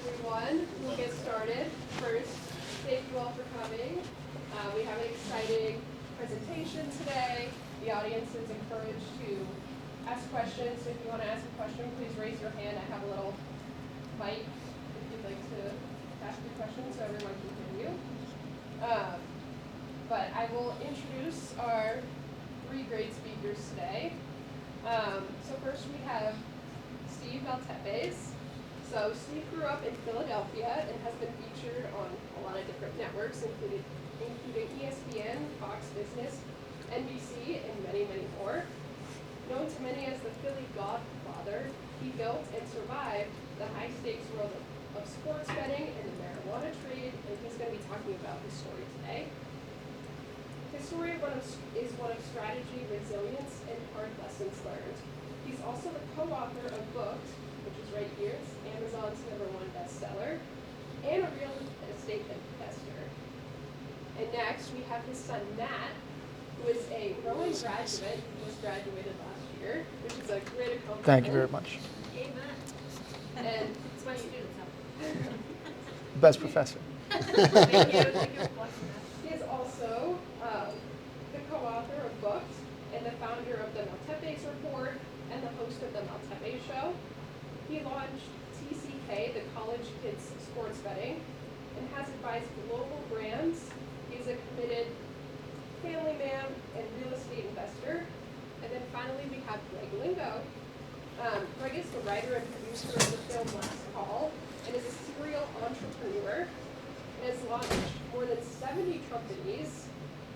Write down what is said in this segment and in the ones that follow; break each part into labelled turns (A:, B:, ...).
A: everyone. We'll get started. First, thank you all for coming. We have an exciting presentation today. The audience is encouraged to ask questions. If you want to ask a question, please raise your hand. I have a little mic if you'd like to ask your question so everyone can hear you. But I will introduce our three great speakers today. So first we have Steve Maltepes. So Steve grew up in Philadelphia and has been featured on a lot of different networks, including ESPN, Fox Business, NBC, and many, many more. Known to many as the PhillyGodfather, he built and survived the high-stakes world of sports betting and the marijuana trade, and he's going to be talking about his story today. His story is one of strategy, resilience, and hard lessons learned. He's also the co-author of books, which is right here, it's Amazon's #1 bestseller, and a real estate investor. And next, we have his son, Matt, who is a Rowan graduate. He just graduated last year, which is a great accomplishment.
B: Thank you very much.
A: Yay, Matt. And it's my students.
B: Best professor.
A: Thank you. He is also the co-author of books and the founder of the Maltepes Report and the host of the Maltepes Show. He launched TCK, the College Kids Sports Betting, and has advised global brands. He's a committed family man and real estate investor. And then finally, we have Greg Lingo. Greg is the writer and producer of the film Last Call and is a serial entrepreneur and has launched more than 70 companies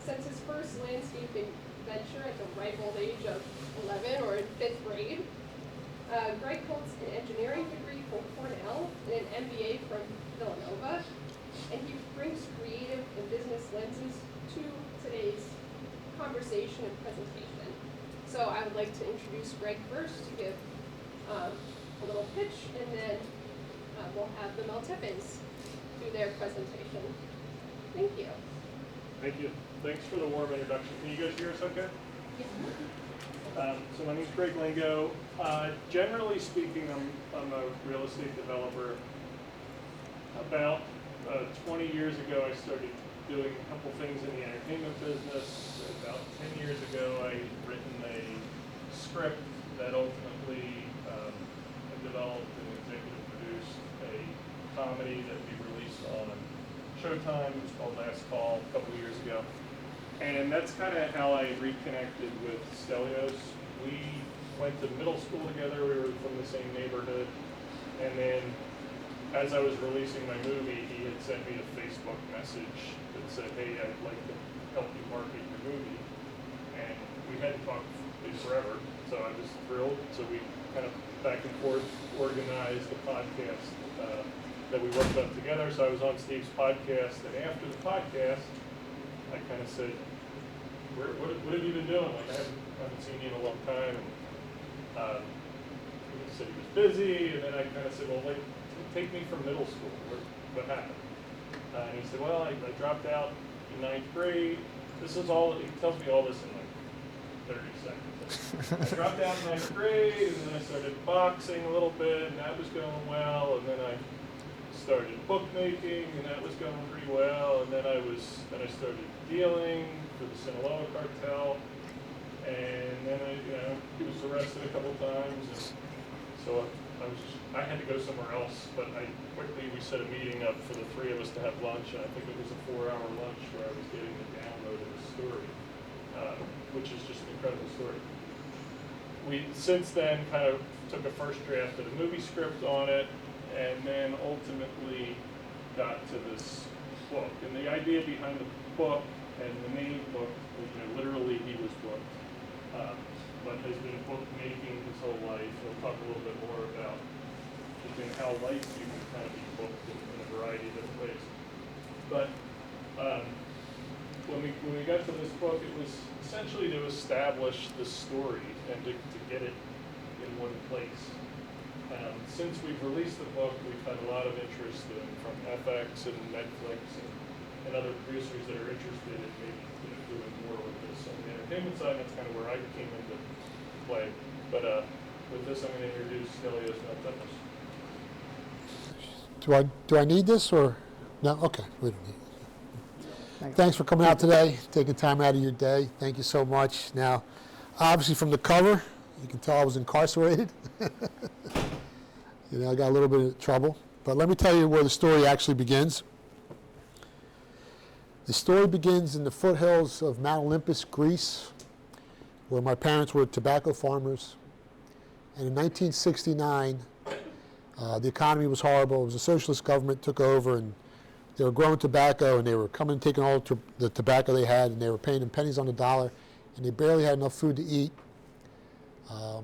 A: since his first landscaping venture at the ripe old age of 11 or in 5th grade. Greg holds an engineering degree from Cornell and an MBA from Villanova, and he brings creative and business lenses to today's conversation and presentation. So I would like to introduce Greg first to give a little pitch, and then we'll have the Maltepes do their presentation. Thank you.
C: Thank you. Thanks for the warm introduction. Can you guys hear us okay? So my name's Greg Lingo. Generally speaking, I'm a real estate developer. About 20 years ago, I started doing a couple things in the entertainment business. About 10 years ago, I had written a script that ultimately I developed and executive produced a comedy that we released on Showtime. It was called Last Call a couple of years ago. And that's kind of how I reconnected with Stelios. We went to middle school together. We were from the same neighborhood. And then as I was releasing my movie, he had sent me a Facebook message that said, hey, I'd like to help you market your movie. And we hadn't talked in forever, so I was thrilled. So we kind of back and forth organized the podcast that we worked on together. So I was on Steve's podcast, and after the podcast, I kind of said, what have you been doing? Like, I haven't seen you in a long time. And he said he was busy, and then I kind of said, well, like, take me from middle school. What happened? And he said, well, I dropped out in 9th grade. This is all, he tells me all this in like 30 seconds. I dropped out in 9th grade, and then I started boxing a little bit, and that was going well, and then I started bookmaking, and that was going pretty well, and then I started dealing for the Sinaloa cartel, and then he was arrested a couple times, and so I had to go somewhere else, but we set a meeting up for the three of us to have lunch, and I think it was a 4-hour lunch where I was getting the download of the story, which is just an incredible story. We since then kind of took a first draft of the movie script on it, and then ultimately got to this book. And the idea behind the book and the main book was, literally he was booked, but has been bookmaking his whole life. We'll talk a little bit more about how life you can kind of be booked in a variety of different ways. But when we got to this book, it was essentially to establish the story and to get it in one place. Since we've released the book, we've had a lot of interest from FX and Netflix and other producers that are interested in maybe doing more with this on the entertainment side. That's kind of where I came into play. But with this, I'm going to introduce Stelios Maltepes.
D: Do I need this or no? Okay, we don't need it. Thanks for coming out today, taking time out of your day. Thank you so much. Now, obviously from the cover, you can tell I was incarcerated. You know, I got a little bit of trouble. But let me tell you where the story actually begins. The story begins in the foothills of Mount Olympus, Greece, where my parents were tobacco farmers. And in 1969, the economy was horrible. It was a socialist government took over, and they were growing tobacco, and they were coming and taking all the tobacco they had, and they were paying them pennies on the dollar, and they barely had enough food to eat.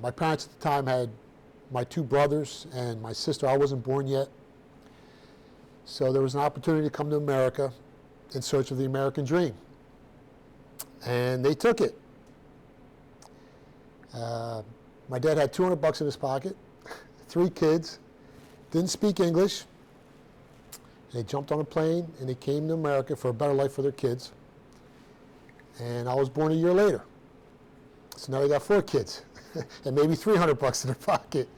D: My parents at the time had my two brothers and my sister. I wasn't born yet. So there was an opportunity to come to America in search of the American dream. And they took it. My dad had $200 in his pocket, 3 kids, didn't speak English. They jumped on a plane and they came to America for a better life for their kids. And I was born a year later. So now they got 4 kids and maybe $300 in their pocket.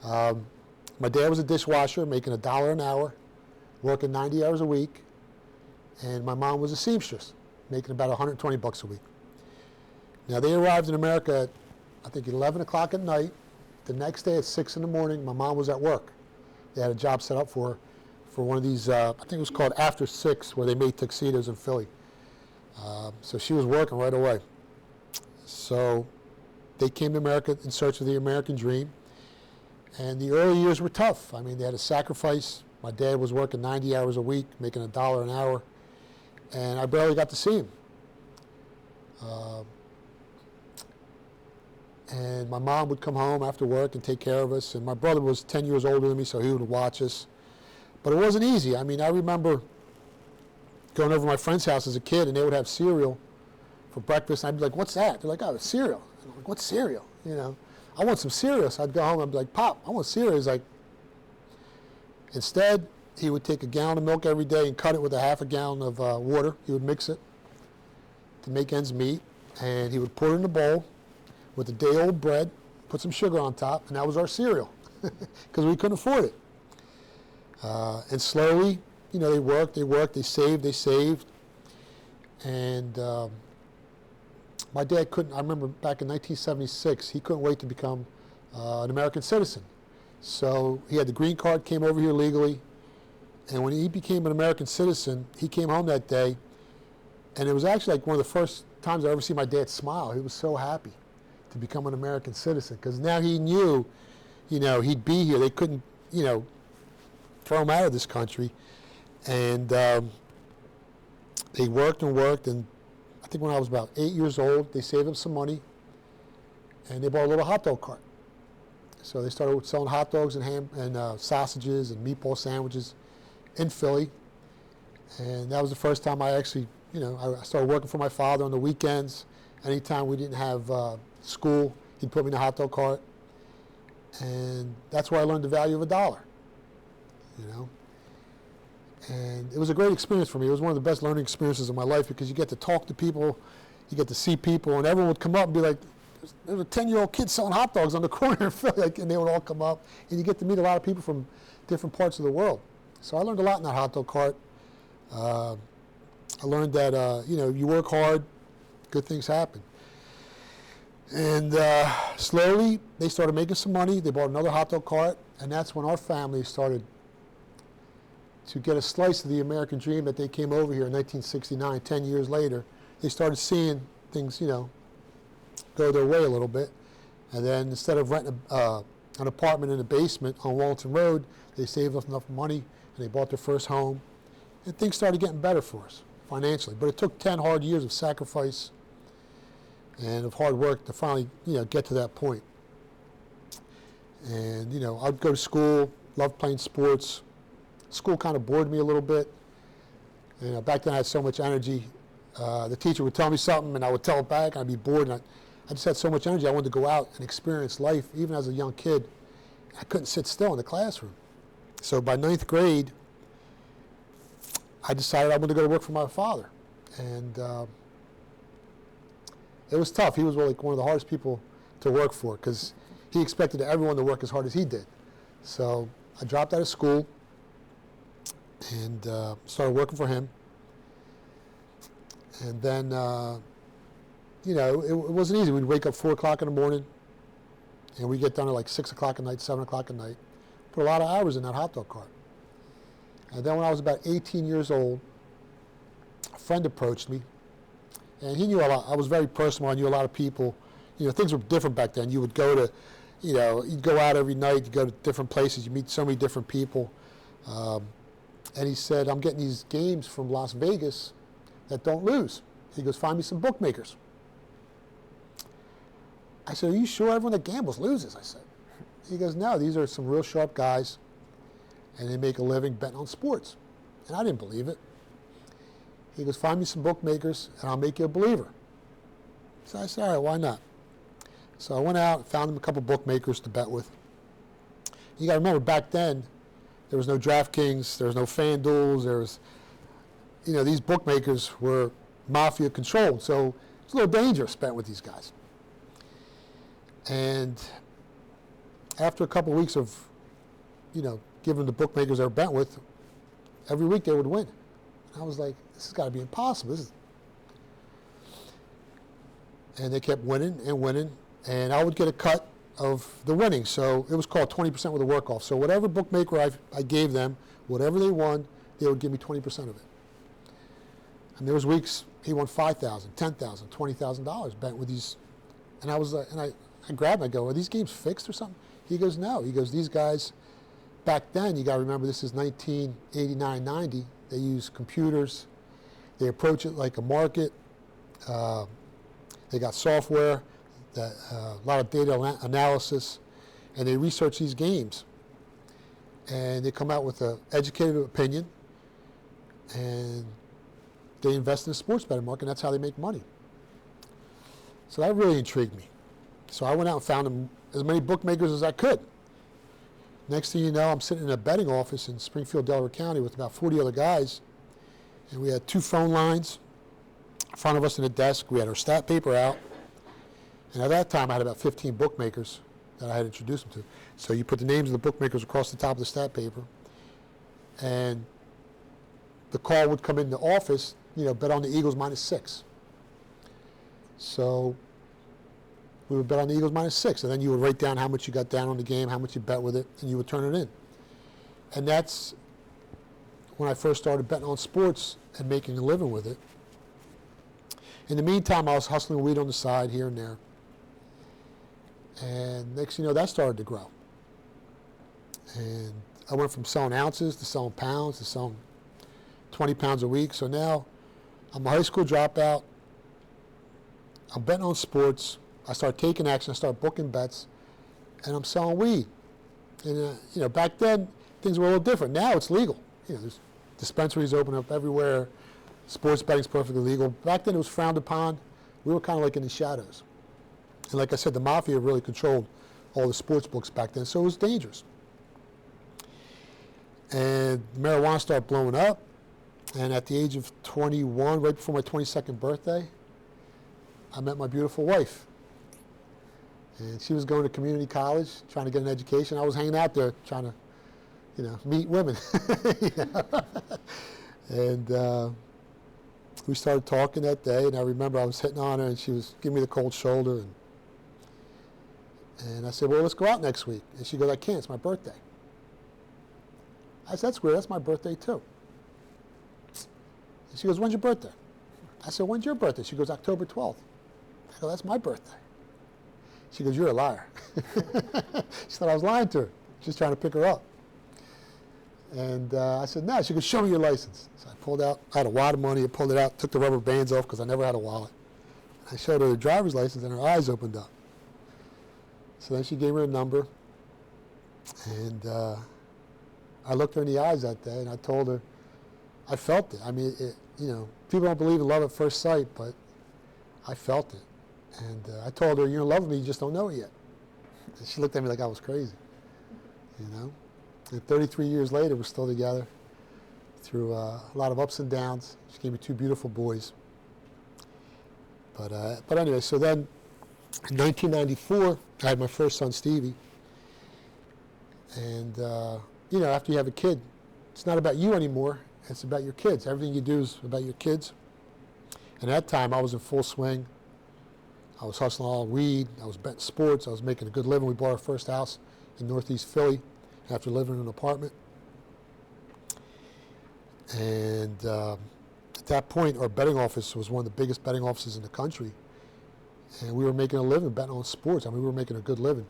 D: My dad was a dishwasher, making $1 an hour, working 90 hours a week. And my mom was a seamstress, making about $120 a week. Now they arrived in America at, I think, 11 o'clock at night. The next day at 6 in the morning, my mom was at work. They had a job set up for one of these, I think it was called After 6, where they made tuxedos in Philly. So she was working right away. So they came to America in search of the American dream. And the early years were tough. I mean, they had to sacrifice. My dad was working 90 hours a week, making $1 an hour. And I barely got to see him. And my mom would come home after work and take care of us. And my brother was 10 years older than me, so he would watch us. But it wasn't easy. I mean, I remember going over to my friend's house as a kid, and they would have cereal for breakfast. And I'd be like, "What's that?" They're like, "Oh, it's cereal." And I'm like, "What's cereal?" You know, I want some cereal. So I'd go home and I'd be like, "Pop, I want cereal." He's like, instead, he would take a gallon of milk every day and cut it with a half a gallon of water. He would mix it to make ends meet, and he would put it in a bowl with a day-old bread, put some sugar on top, and that was our cereal because we couldn't afford it. And slowly, you know, they worked, they saved. And my dad couldn't, I remember back in 1976, he couldn't wait to become an American citizen. So he had the green card, came over here legally, and when he became an American citizen, he came home that day, and it was actually like one of the first times I ever see my dad smile. He was so happy to become an American citizen, because now he knew, you know, he'd be here. They couldn't, you know, throw him out of this country. And they worked and worked, and I think when I was about 8 years old, they saved up some money, and they bought a little hot dog cart. So they started selling hot dogs and sausages and meatball sandwiches in Philly. And that was the first time I actually, you know, I started working for my father on the weekends. Anytime we didn't have school, he'd put me in a hot dog cart. And that's where I learned the value of $1, you know. And it was a great experience for me. It was one of the best learning experiences of my life, because you get to talk to people, you get to see people, and everyone would come up and be like, "There's a 10-year-old kid selling hot dogs on the corner in Philly," and they would all come up, and you get to meet a lot of people from different parts of the world. So I learned a lot in that hot dog cart. I learned that, you know, you work hard, good things happen. And slowly, they started making some money. They bought another hot dog cart, and that's when our family started to get a slice of the American dream that they came over here in 1969, 10 years later. They started seeing things, you know, go their way a little bit. And then instead of renting an apartment in the basement on Walton Road, they saved up enough money and they bought their first home. And things started getting better for us financially. But it took 10 hard years of sacrifice and of hard work to finally, you know, get to that point. And, you know, I'd go to school, loved playing sports. School kind of bored me a little bit. You know, back then I had so much energy. The teacher would tell me something and I would tell it back, and I'd be bored. And I just had so much energy. I wanted to go out and experience life, even as a young kid. I couldn't sit still in the classroom. So by 9th grade, I decided I wanted to go to work for my father. And it was tough. He was like one of the hardest people to work for, because he expected everyone to work as hard as he did. So I dropped out of school. and started working for him. And then, it wasn't easy. We'd wake up 4 o'clock in the morning, and we'd get done at like 6 o'clock at night, 7 o'clock at night. Put a lot of hours in that hot dog cart. And then when I was about 18 years old, a friend approached me, and he knew a lot. I was very personal. I knew a lot of people. Things were different back then. You would go to, you'd go out every night. You go to different places. You meet so many different people. And he said, I'm getting these games from Las Vegas that don't lose. He goes, find me some bookmakers. I said, are you sure everyone that gambles loses? I said. He goes, no, these are some real sharp guys, and they make a living betting on sports. And I didn't believe it. He goes, find me some bookmakers, and I'll make you a believer. So I said, all right, why not? So I went out and found him a couple bookmakers to bet with. You got to remember, back then, there was no DraftKings, there was no FanDuels, there was, these bookmakers were mafia controlled, so it's a little dangerous betting with these guys. And after a couple of weeks of, giving the bookmakers they were betting with, every week they would win. And I was like, this has got to be impossible. And they kept winning and winning, and I would get a cut of the winnings. So it was called 20% with a work-off. So whatever bookmaker I gave them, whatever they won, they would give me 20% of it. And there was weeks he won $5,000, $10,000, $20,000 betting with these. And I was and I grabbed him. I go, are these games fixed or something? He goes, no. He goes, these guys, back then, you got to remember, this is 1989, 90. They use computers. They approach it like a market. They got software, a lot of data analysis, and they research these games. And they come out with an educated opinion, and they invest in the sports betting market, and that's how they make money. So that really intrigued me. So I went out and found as many bookmakers as I could. Next thing you know, I'm sitting in a betting office in Springfield, Delaware County with about 40 other guys, and we had 2 phone lines in front of us in a desk. We had our stat paper out, and at that time I had about 15 bookmakers that I had introduced them to. So you put the names of the bookmakers across the top of the stat paper, and the call would come in the office, bet on the Eagles -6. So we would bet on the Eagles -6, and then you would write down how much you got down on the game, how much you bet with it, and you would turn it in. And that's when I first started betting on sports and making a living with it. In the meantime, I was hustling weed on the side here and there. And next thing you know, that started to grow. And I went from selling ounces to selling pounds to selling 20 pounds a week. So now I'm a high school dropout. I'm betting on sports. I start taking action. I start booking bets, and I'm selling weed. And back then things were a little different. Now it's legal. There's dispensaries open up everywhere. Sports betting's perfectly legal. Back then it was frowned upon. We were kind of like in the shadows. And like I said, the mafia really controlled all the sports books back then, so it was dangerous. And marijuana started blowing up. And at the age of 21, right before my 22nd birthday, I met my beautiful wife. And she was going to community college, trying to get an education. I was hanging out there trying to, meet women. And we started talking that day, and I remember I was hitting on her, and she was giving me the cold shoulder. And I said, well, let's go out next week. And she goes, I can't, it's my birthday. I said, that's weird, that's my birthday too. And she goes, when's your birthday? I said, when's your birthday? She goes, October 12th. I go, that's my birthday. She goes, you're a liar. She thought I was lying to her, just trying to pick her up. And I said, no. She goes, show me your license. So I pulled out, I had a wad of money, I pulled it out, took the rubber bands off because I never had a wallet. I showed her the driver's license, and her eyes opened up. So then she gave me her number, and I looked her in the eyes that day, and I told her, I felt it. I mean, people don't believe in love at first sight, but I felt it. And I told her, you're in love with me, you just don't know it yet. And she looked at me like I was crazy, And 33 years later, we're still together through a lot of ups and downs. She gave me 2 beautiful boys. But anyway, so then in 1994, I had my first son, Stevie. And, after you have a kid, it's not about you anymore. It's about your kids. Everything you do is about your kids. And at that time, I was in full swing. I was hustling all weed. I was betting sports. I was making a good living. We bought our first house in Northeast Philly after living in an apartment. And at that point, our betting office was one of the biggest betting offices in the country. And we were making a living betting on sports. I mean, we were making a good living.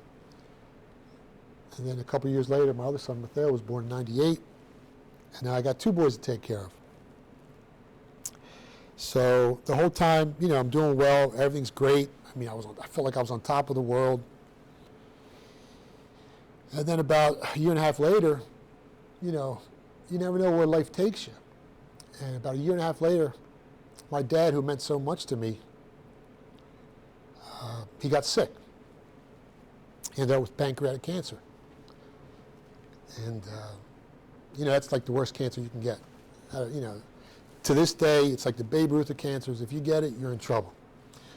D: And then a couple of years later, my other son, Mateo, was born in '98. And now I got 2 boys to take care of. So the whole time, you know, I'm doing well. Everything's great. I mean, I felt like I was on top of the world. And then about a year and a half later, you know, you never know where life takes you. And about a year and a half later, my dad, who meant so much to me, he got sick. He ended up with pancreatic cancer. And, you know, that's like the worst cancer you can get. You know, to this day, it's like the Babe Ruth of cancers. If you get it, you're in trouble.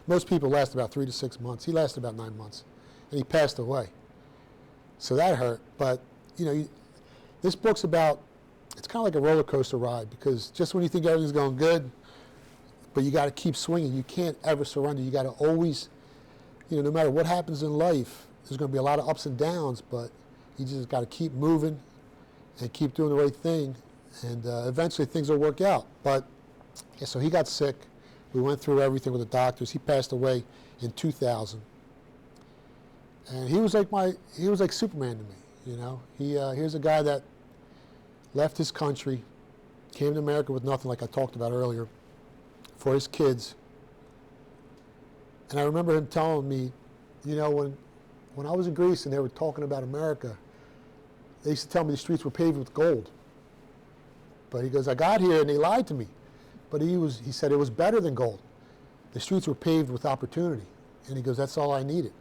D: Most people last about 3 to 6 months. He lasted about 9 months, and he passed away. So that hurt. But, you know, this book's about, it's kind of like a roller coaster ride, because just when you think everything's going good, but you got to keep swinging. You can't ever surrender. You got to always, you know, no matter what happens in life, there's going to be a lot of ups and downs, but you just got to keep moving and keep doing the right thing, and eventually things will work out. But yeah, so he got sick. We went through everything with the doctors. He passed away in 2000, and he was like Superman to me. You know, here's a guy that left his country, came to America with nothing, like I talked about earlier, for his kids. And I remember him telling me, you know, when I was in Greece and they were talking about America, they used to tell me the streets were paved with gold. But he goes, I got here and they lied to me. But he said it was better than gold. The streets were paved with opportunity. And he goes, that's all I needed.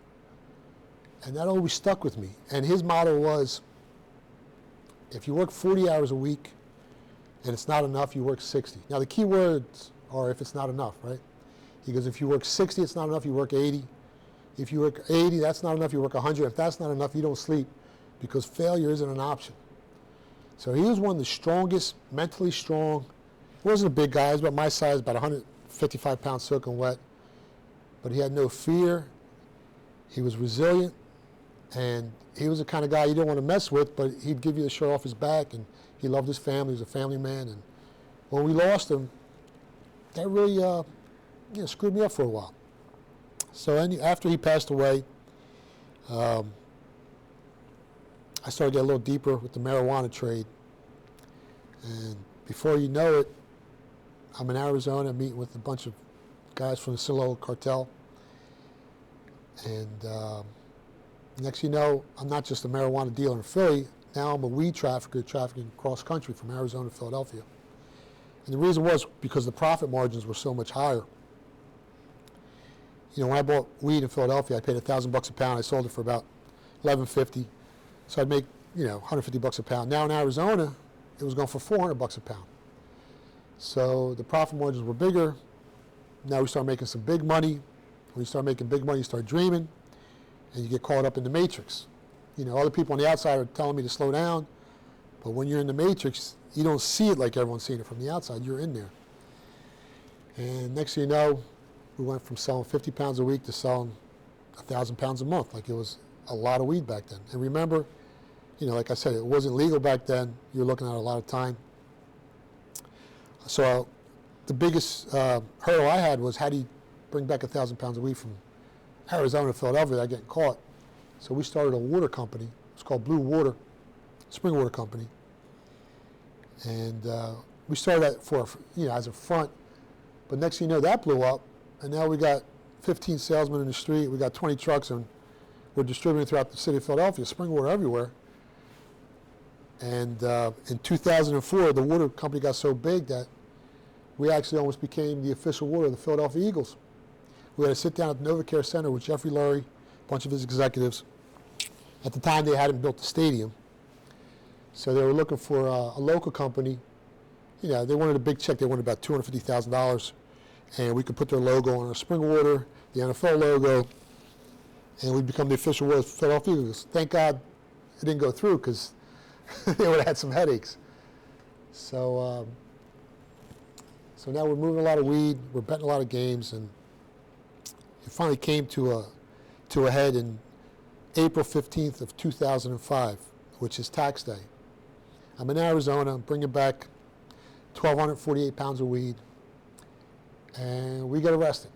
D: And that always stuck with me. And his motto was, if you work 40 hours a week and it's not enough, you work 60. Now the key words are if it's not enough, right? He goes, if you work 60, it's not enough, you work 80. If you work 80, that's not enough, you work 100. If that's not enough, you don't sleep, because failure isn't an option. So he was one of the strongest, mentally strong. He wasn't a big guy, he was about my size, about 155 pounds soaking wet. But he had no fear. He was resilient. And he was the kind of guy you don't want to mess with, but he'd give you the shirt off his back, and he loved his family. He was a family man. And when we lost him, that really screwed me up for a while. So after he passed away, I started to get a little deeper with the marijuana trade. And before you know it, I'm in Arizona meeting with a bunch of guys from the Sinaloa cartel. And next you know, I'm not just a marijuana dealer in Philly. Now I'm a weed trafficker trafficking cross country from Arizona to Philadelphia. And the reason was because the profit margins were so much higher. You know, when I bought weed in Philadelphia, I paid $1,000 a pound. I sold it for about $11.50. So I'd make, you know, $150 a pound. Now in Arizona, it was going for $400 a pound. So the profit margins were bigger. Now we start making some big money. When you start making big money, you start dreaming, and you get caught up in the matrix. You know, other people on the outside are telling me to slow down, but when you're in the matrix, you don't see it like everyone's seeing it from the outside. You're in there. And next thing you know, we went from selling 50 pounds a week to selling 1,000 pounds a month. Like, it was a lot of weed back then. And remember, you know, like I said, it wasn't legal back then. You were looking at a lot of time. So the biggest hurdle I had was, how do you bring back 1,000 pounds of weed from Arizona to Philadelphia without getting caught? So we started a water company. It's called Blue Water, Spring Water Company. And we started that for, you know, as a front. But next thing you know, that blew up. And now we got 15 salesmen in the street. We got 20 trucks, and we're distributing throughout the city of Philadelphia, spring water everywhere. And in 2004, the water company got so big that we actually almost became the official water of the Philadelphia Eagles. We had to sit down at the NovaCare Center with Jeffrey Lurie, a bunch of his executives. At the time, they hadn't built the stadium. So they were looking for a local company. You know, they wanted a big check. They wanted about $250,000. And we could put their logo on our spring water, the NFL logo, and we'd become the official water of the Philadelphia Eagles. Thank God it didn't go through, because they would have had some headaches. So, so now we're moving a lot of weed, we're betting a lot of games, and it finally came to a head in April 15th of 2005, which is tax day. I'm in Arizona, I'm bringing back 1,248 pounds of weed, and we get arrested.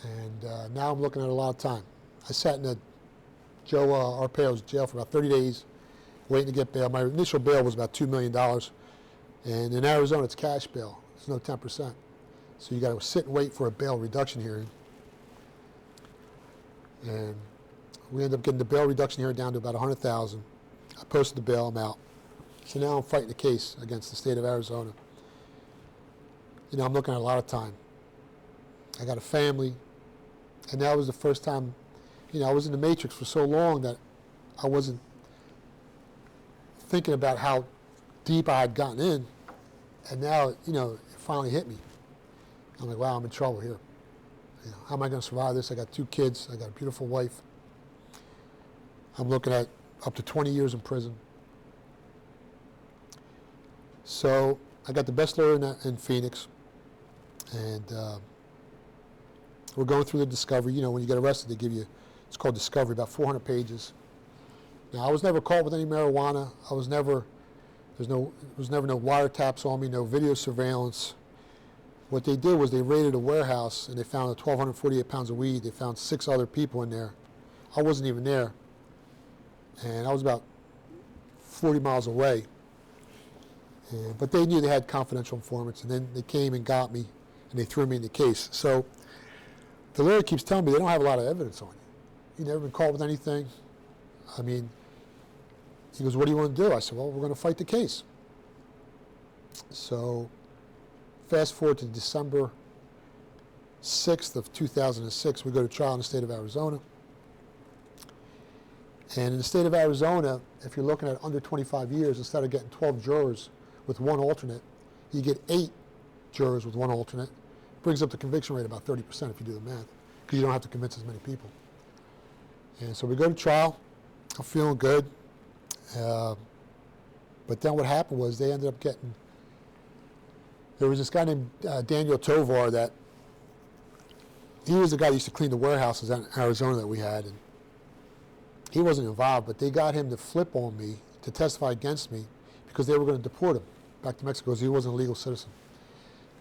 D: And now I'm looking at a lot of time. I sat in Joe Arpaio's jail for about 30 days, waiting to get bail. My initial bail was about $2 million, and in Arizona it's cash bail. There's no 10%. So you got to sit and wait for a bail reduction hearing. And we ended up getting the bail reduction hearing down to about $100,000. I posted the bail, I'm out. So now I'm fighting a case against the state of Arizona. You know, I'm looking at a lot of time. I got a family, and that was the first time, you know, I was in the matrix for so long that I wasn't thinking about how deep I had gotten in, and now, you know, it finally hit me. I'm like, wow, I'm in trouble here. You know, how am I going to survive this? I got 2 kids. I got a beautiful wife. I'm looking at up to 20 years in prison. So I got the best lawyer in Phoenix, and we're going through the discovery. You know, when you get arrested, they give you, it's called discovery, about 400 pages. Now, I was never caught with any marijuana. I was never, there was never no wiretaps on me, no video surveillance. What they did was they raided a warehouse and they found 1,248 pounds of weed. They found 6 other people in there. I wasn't even there. And I was about 40 miles away. But they knew they had confidential informants, and then they came and got me, and they threw me in the case. So the lawyer keeps telling me they don't have a lot of evidence on you. You've never been caught with anything. I mean, he goes, what do you want to do? I said, well, we're going to fight the case. So fast forward to December 6th of 2006, we go to trial in the state of Arizona. And in the state of Arizona, if you're looking at under 25 years, instead of getting 12 jurors with 1 alternate, you get 8 jurors with 1 alternate. Brings up the conviction rate about 30% if you do the math, because you don't have to convince as many people. And so we go to trial. I'm feeling good. But then what happened was they ended up getting, there was this guy named Daniel Tovar that, he was the guy that used to clean the warehouses out in Arizona that we had. And he wasn't involved, but they got him to flip on me to testify against me because they were going to deport him back to Mexico because he wasn't a legal citizen.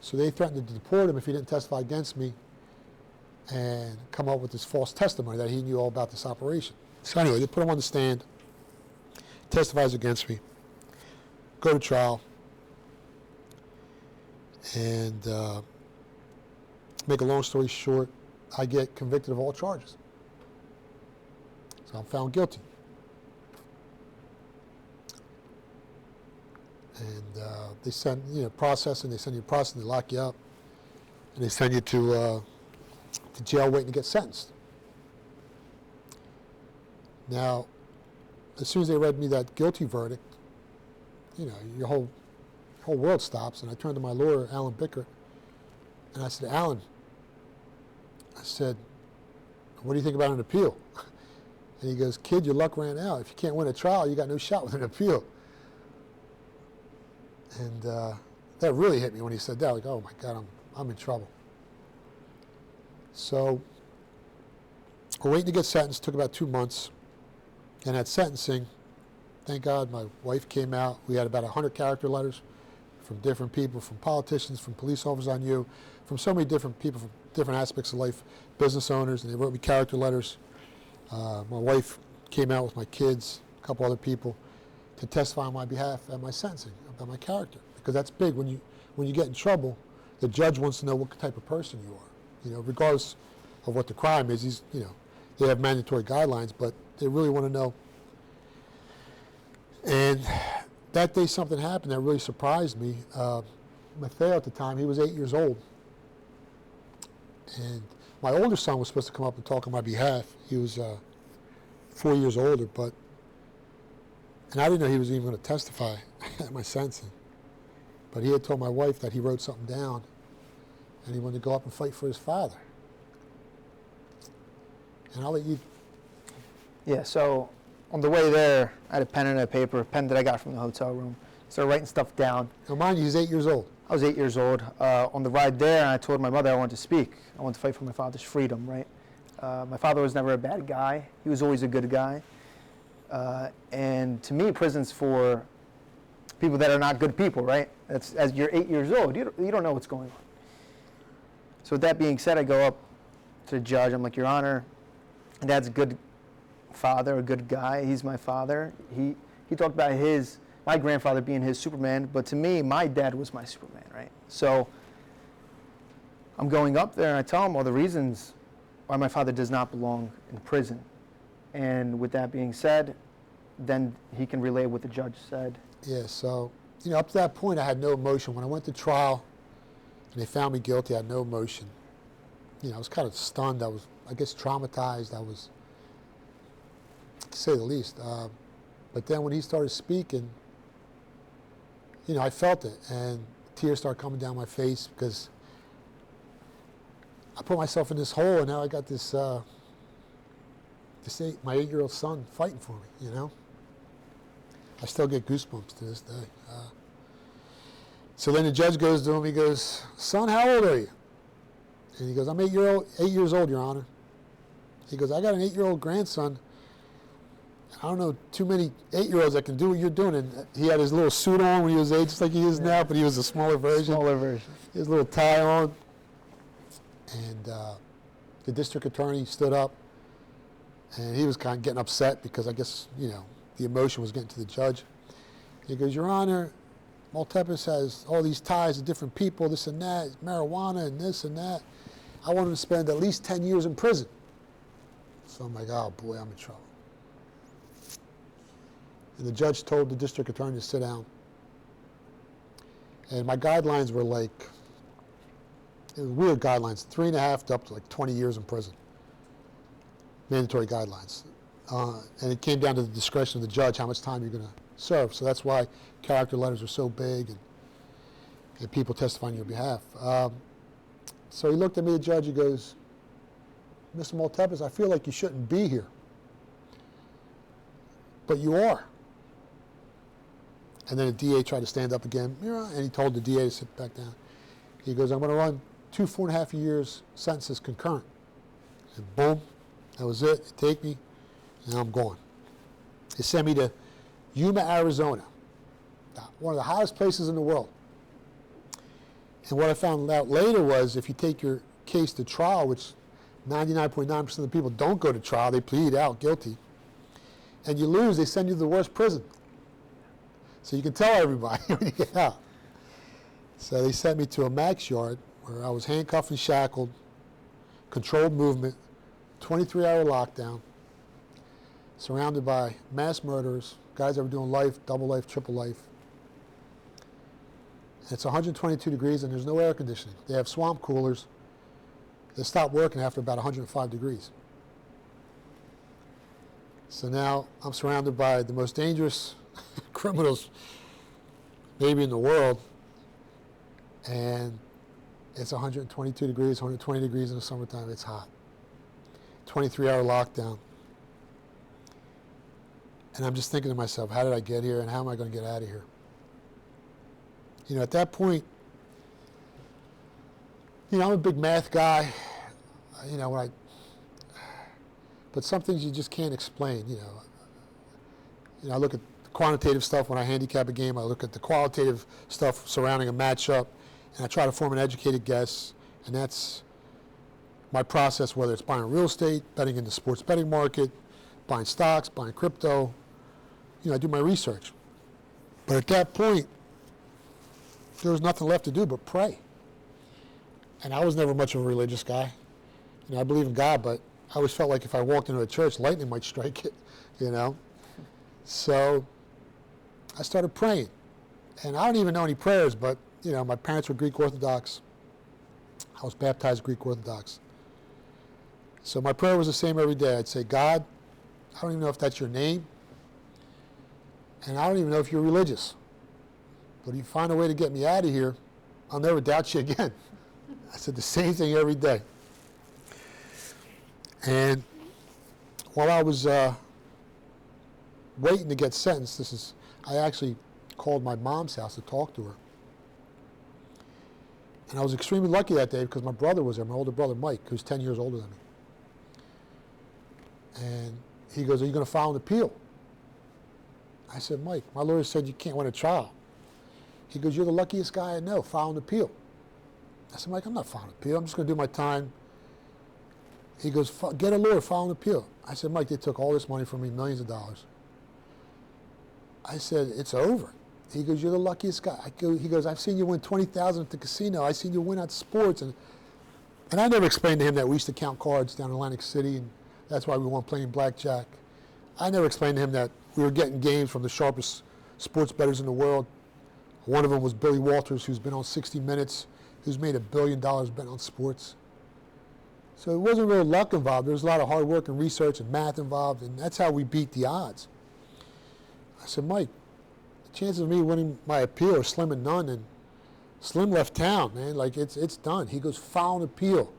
D: So they threatened to deport him if he didn't testify against me and come up with this false testimony that he knew all about this operation. So anyway, they put him on the stand, testifies against me, go to trial, and make a long story short, I get convicted of all charges. So I'm found guilty. And they send, you know, processing, they send you processing, they lock you up, and they send you to jail waiting to get sentenced. Now, as soon as they read me that guilty verdict, you know, your whole world stops, and I turned to my lawyer, Alan Bickert, and I said, Alan, I said, what do you think about an appeal? And he goes, kid, your luck ran out. If you can't win a trial, you got no shot with an appeal. And that really hit me when he said that. Like, oh my God, I'm in trouble. So we're waiting to get sentenced. Took about 2 months. And at sentencing, thank God, my wife came out. We had about 100 character letters from different people, from politicians, from police officers I knew, from so many different people from different aspects of life, business owners, and they wrote me character letters. My wife came out with my kids, a couple other people, to testify on my behalf at my sentencing about my character, because that's big. When you get in trouble, the judge wants to know what type of person you are. You know, regardless of what the crime is. You know, they have mandatory guidelines, but they really want to know. And that day something happened that really surprised me. Matteo at the time, he was 8 years old, and my older son was supposed to come up and talk on my behalf. He was 4 years older, and I didn't know he was even going to testify at my sentencing. But he had told my wife that he wrote something down, and he wanted to go up and fight for his father. And I'll let you.
B: Yeah, so on the way there, I had a pen and a paper, a pen that I got from the hotel room. Started writing stuff down.
D: Now, mind you, he's 8 years old.
B: I was 8 years old. On the ride there, I told my mother I wanted to speak. I wanted to fight for my father's freedom, right? My father was never a bad guy. He was always a good guy. And to me, prison's for people that are not good people, right? That's, as you're 8 years old, you don't know what's going on. So with that being said, I go up to the judge. I'm like, Your Honor, Dad's a good father, a good guy. He's my father. He talked about my grandfather being his Superman, but to me, my dad was my Superman, right? So I'm going up there and I tell him all the reasons why my father does not belong in prison. And with that being said, then he can relay what the judge said.
D: Yeah, so, up to that point, I had no emotion. When I went to trial and they found me guilty, I had no emotion. I was kind of stunned. I was, I guess, traumatized. I was, to say the least. But then when he started speaking, I felt it, and tears started coming down my face because I put myself in this hole, and now I got this, my 8-year-old son fighting for me, I still get goosebumps to this day. So then the judge goes to him, he goes, "Son, how old are you?" And he goes, "I'm 8 years old, Your Honor." He goes, "I got an 8-year-old grandson. I don't know too many 8-year-olds that can do what you're doing." And he had his little suit on when he was 8, just like he is now, but he was a smaller version.
B: Smaller version.
D: His little tie on. And the district attorney stood up, and he was kind of getting upset because I guess, the emotion was getting to the judge. He goes, "Your Honor, Maltepes has all these ties to different people, this and that, marijuana and this and that. I want him to spend at least 10 years in prison." So I'm like, oh boy, I'm in trouble. And the judge told the district attorney to sit down. And my guidelines were like, it was weird guidelines, 3.5 to up to like 20 years in prison. Mandatory guidelines. And it came down to the discretion of the judge how much time you're going to serve. So that's why character letters are so big and people testifying on your behalf. So he looked at me, the judge, he goes, "Mr. Maltepes, I feel like you shouldn't be here. But you are." And then the DA tried to stand up again, and he told the DA to sit back down. He goes, "I'm going to run 2 4.5 years sentences concurrent." And boom, that was it. They take me, and I'm gone. They sent me to Yuma, Arizona, one of the hottest places in the world. And what I found out later was if you take your case to trial, which 99.9% of the people don't go to trial, they plead out guilty, and you lose, they send you to the worst prison. So you can tell everybody when you get out. So they sent me to a max yard where I was handcuffed and shackled, controlled movement, 23-hour lockdown, surrounded by mass murderers, guys that were doing life, double life, triple life. And it's 122 degrees and there's no air conditioning. They have swamp coolers. They stop working after about 105 degrees. So now I'm surrounded by the most dangerous criminals maybe in the world, and it's 122 degrees, 120 degrees in the summertime. It's hot. 23-hour lockdown. And I'm just thinking to myself, how did I get here and how am I going to get out of here? At that point, I'm a big math guy. But some things you just can't explain, I look at the quantitative stuff when I handicap a game. I look at the qualitative stuff surrounding a matchup, and I try to form an educated guess, and that's my process, whether it's buying real estate, betting in the sports betting market, buying stocks, buying crypto. I do my research. But at that point, there was nothing left to do but pray. And I was never much of a religious guy. I believe in God, but I always felt like if I walked into a church, lightning might strike it, So I started praying. And I don't even know any prayers, but, my parents were Greek Orthodox. I was baptized Greek Orthodox. So my prayer was the same every day. I'd say, "God, I don't even know if that's your name, and I don't even know if you're religious. But if you find a way to get me out of here, I'll never doubt you again." I said the same thing every day. And while I was waiting to get sentenced. I actually called my mom's house to talk to her. And I was extremely lucky that day because my brother was there, my older brother Mike, who's 10 years older than me. And he goes, "Are you going to file an appeal?" I said, "Mike, my lawyer said you can't win a trial." He goes, "You're the luckiest guy I know. File an appeal." I said, "Mike, I'm not filing an appeal. I'm just going to do my time." He goes, "Get a lawyer, file an appeal." I said, "Mike, they took all this money from me, millions of dollars." I said, "It's over." He goes, "You're the luckiest guy." He goes, "I've seen you win 20,000 at the casino. I've seen you win at sports." And I never explained to him that we used to count cards down in Atlantic City, and that's why we weren't playing blackjack. I never explained to him that we were getting games from the sharpest sports bettors in the world. One of them was Billy Walters, who's been on 60 Minutes, who's made $1 billion betting on sports. So it wasn't really luck involved. There was a lot of hard work and research and math involved, and that's how we beat the odds. I said, "Mike, the chances of me winning my appeal are slim and none," and Slim left town, man. Like, it's done. He goes, "File an appeal."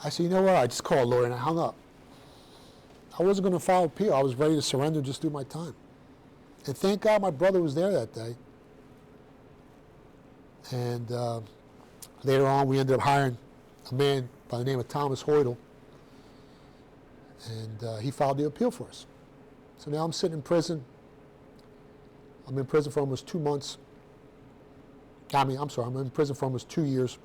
D: I said, "You know what?" I just called a lawyer and I hung up. I wasn't going to file an appeal. I was ready to surrender and just do my time. And thank God my brother was there that day. And later on, we ended up hiring a man by the name of Thomas Hoydle, and he filed the appeal for us. So now I'm sitting in prison. I'm in prison for almost 2 months. I'm in prison for almost 2 years.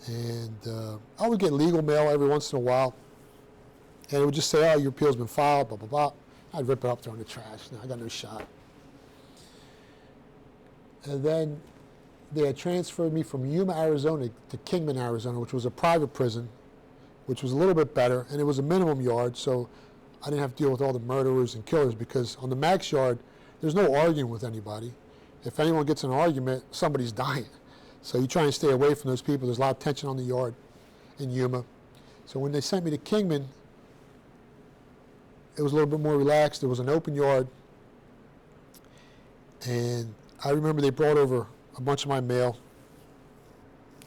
D: And I would get legal mail every once in a while. And it would just say, "Oh, your appeal's been filed, blah, blah, blah." I'd rip it up, throw it in the trash. No, I got no shot. And then they had transferred me from Yuma, Arizona to Kingman, Arizona, which was a private prison, which was a little bit better, and it was a minimum yard, so I didn't have to deal with all the murderers and killers, because on the max yard, there's no arguing with anybody. If anyone gets in an argument, somebody's dying. So you try and stay away from those people. There's a lot of tension on the yard in Yuma. So when they sent me to Kingman, it was a little bit more relaxed. There was an open yard. And I remember they brought over a bunch of my mail.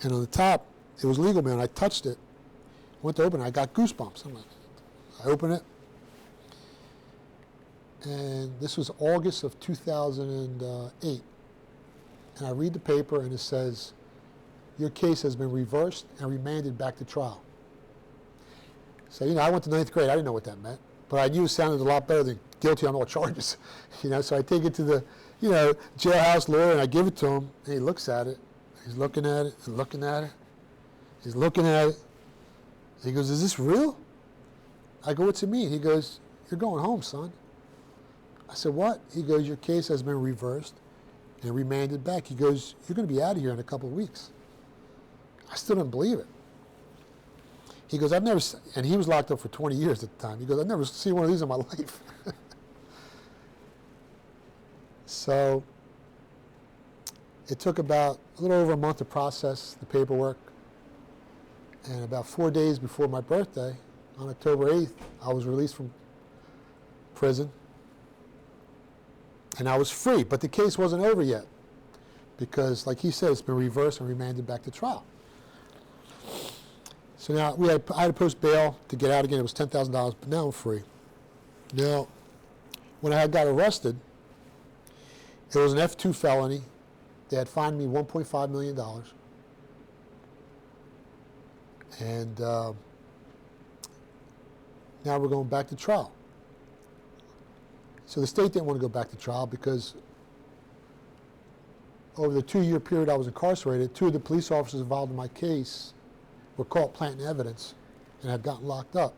D: And on the top, it was legal mail, and I touched it. I went to open it, I got goosebumps. I'm like, I open it. And this was August of 2008. And I read the paper, and it says, "Your case has been reversed and remanded back to trial." So, I went to 9th grade. I didn't know what that meant. But I knew it sounded a lot better than guilty on all charges. So I take it to the, jailhouse lawyer, and I give it to him, and he looks at it. He's looking at it and looking at it. He's looking at it. He goes, "Is this real?" I go, "What's it mean?" He goes, "You're going home, son." I said, "What?" He goes, "Your case has been reversed and remanded back." He goes, "You're going to be out of here in a couple of weeks." I still didn't believe it. He goes, "I've never," and he was locked up for 20 years at the time. He goes, "I've never seen one of these in my life." So it took about a little over a month to process the paperwork. And about 4 days before my birthday, on October 8th, I was released from prison. And I was free, but the case wasn't over yet. Because, like he said, it's been reversed and remanded back to trial. So now I had to post bail to get out again. It was $10,000, but now I'm free. Now, when I got arrested, it was an F2 felony. They had fined me $1.5 million. And now we're going back to trial. So the state didn't want to go back to trial because over the 2-year period I was incarcerated, 2 of the police officers involved in my case were caught planting evidence and had gotten locked up.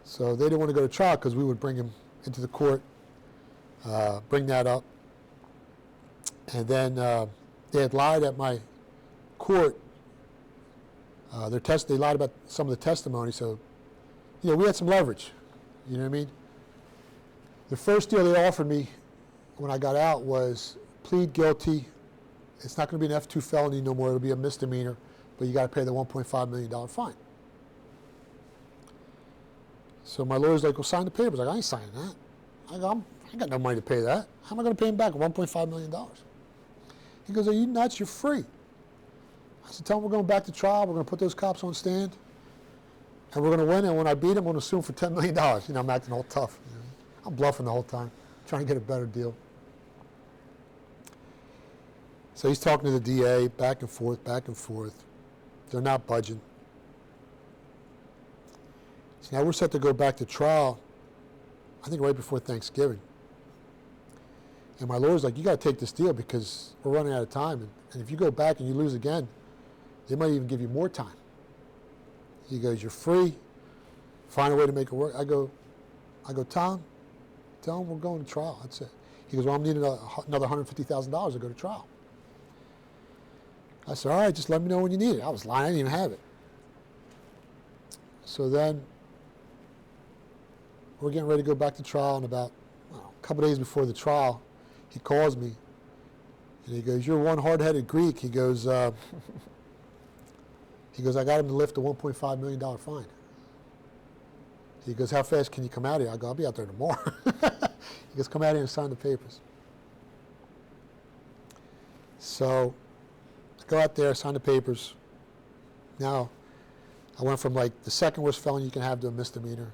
D: So they didn't want to go to trial because we would bring him into the court, bring that up. And then they had lied at my court. They lied about some of the testimony, so we had some leverage. You know what I mean? The first deal they offered me when I got out was plead guilty. It's not going to be an F2 felony no more. It'll be a misdemeanor, but you got to pay the $1.5 million fine. So my lawyer's like, "Well, sign the papers." I ain't signing that. I ain't got no money to pay that. How am I going to pay him back $1.5 million? He goes, "Are you nuts? You're free." I said, "Tell him we're going back to trial. We're going to put those cops on stand, and we're going to win, and when I beat him, I'm going to sue him for $10 million. You know, I'm acting all tough. You know. I'm bluffing the whole time, trying to get a better deal. So he's talking to the DA, back and forth, back and forth. They're not budging. So now we're set to go back to trial, I think right before Thanksgiving. And my lawyer's like, you got to take this deal because we're running out of time. And if you go back and you lose again, they might even give you more time. He goes, you're free. Find a way to make it work. I go, Tom, tell him we're going to trial. That's it. He goes, well, I'm needing another $150,000 to go to trial. I said, all right, just let me know when you need it. I was lying. I didn't even have it. So then we're getting ready to go back to trial, and about a couple days before the trial, he calls me, and he goes, you're one hard-headed Greek. He goes, I got him to lift a $1.5 million fine. He goes, how fast can you come out here? I go, I'll be out there tomorrow. He goes, come out here and sign the papers. So I go out there, sign the papers. Now, I went from like the second worst felony you can have to a misdemeanor.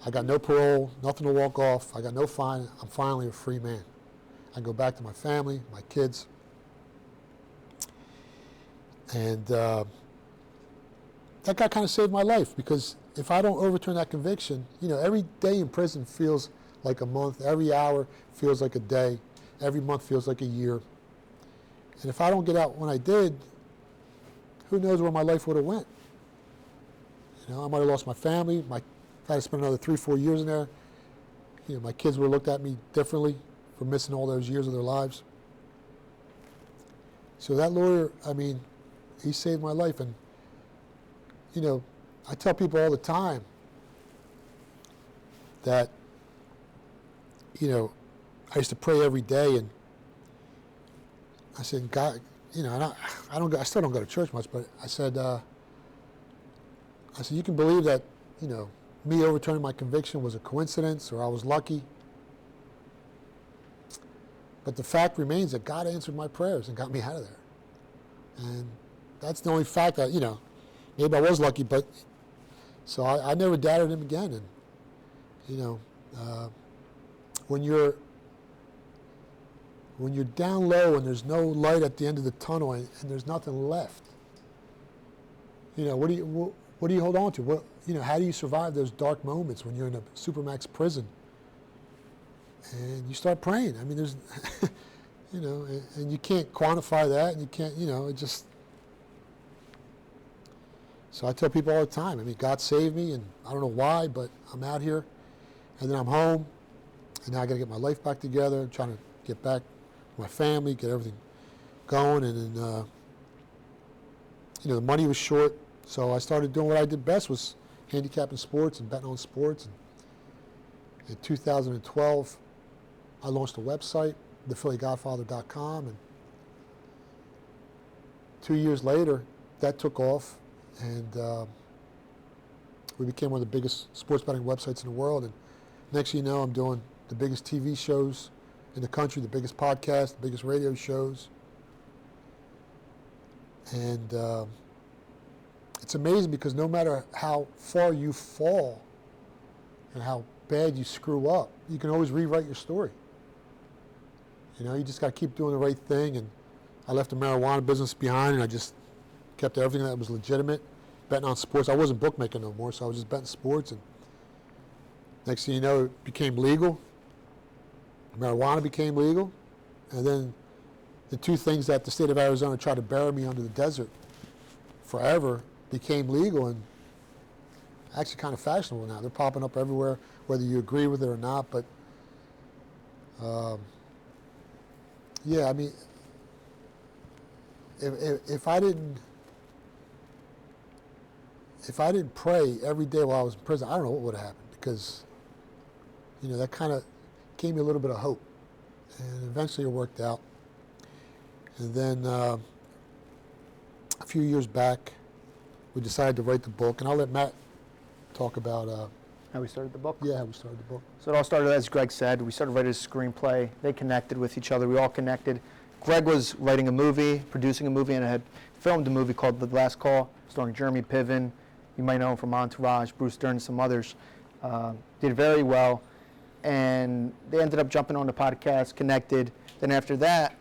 D: I got no parole, nothing to walk off. I got no fine. I'm finally a free man. I go back to my family, my kids. And that guy kind of saved my life, because if I don't overturn that conviction, you know, every day in prison feels like a month. Every hour feels like a day. Every month feels like a year. And if I don't get out when I did, who knows where my life would have went. You know, I might have lost my family. If I had to spend another 3-4 years in there, you know, my kids would have looked at me differently for missing all those years of their lives. So that lawyer, I mean, he saved my life. And, you know, I tell people all the time that, you know, I used to pray every day, and I said, God, you know, and I still don't go to church much, but I said, you can believe that, you know, me overturning my conviction was a coincidence or I was lucky. But the fact remains that God answered my prayers and got me out of there. And that's the only fact that, you know, maybe I was lucky, but so I never doubted him again. And, you know, when you're down low and there's no light at the end of the tunnel and there's nothing left, you know, what do you hold on to? You know, how do you survive those dark moments when you're in a supermax prison? And you start praying. I mean, there's, you know, and you can't quantify that, and you can't, you know, it just. So I tell people all the time, I mean, God saved me, and I don't know why, but I'm out here, and then I'm home, and now I got to get my life back together. I'm trying to get back to my family, get everything going, and then, you know, the money was short, so I started doing what I did best, was handicapping sports and betting on sports. And in 2012, I launched a website, PhillyGodfather.com, and 2 years later, that took off, and we became one of the biggest sports betting websites in the world. And next thing you know, I'm doing the biggest TV shows in the country, the biggest podcasts, the biggest radio shows. And it's amazing, because no matter how far you fall and how bad you screw up, you can always rewrite your story. You know, you just got to keep doing the right thing. And I left the marijuana business behind, and I just kept everything that was legitimate, betting on sports. I wasn't bookmaking no more, so I was just betting sports. And next thing you know, it became legal. Marijuana became legal. And then the two things that the state of Arizona tried to bury me under the desert forever became legal, and actually kind of fashionable now. They're popping up everywhere, whether you agree with it or not. But yeah, I mean, if I didn't pray every day while I was in prison, I don't know what would have happened, because, you know, that kind of gave me a little bit of hope, and eventually it worked out. And then a few years back, we decided to write the book, and I'll let Matt talk about
B: How we started the book?
D: how we started the book.
B: So it all started, as Greg said, we started writing a screenplay. They connected with each other. We all connected. Greg was writing a movie, producing a movie, and I had filmed a movie called The Last Call, starring Jeremy Piven You might know him from Entourage, Bruce Dern, and some others. Did very well. And they ended up jumping on the podcast, connected. Then after that,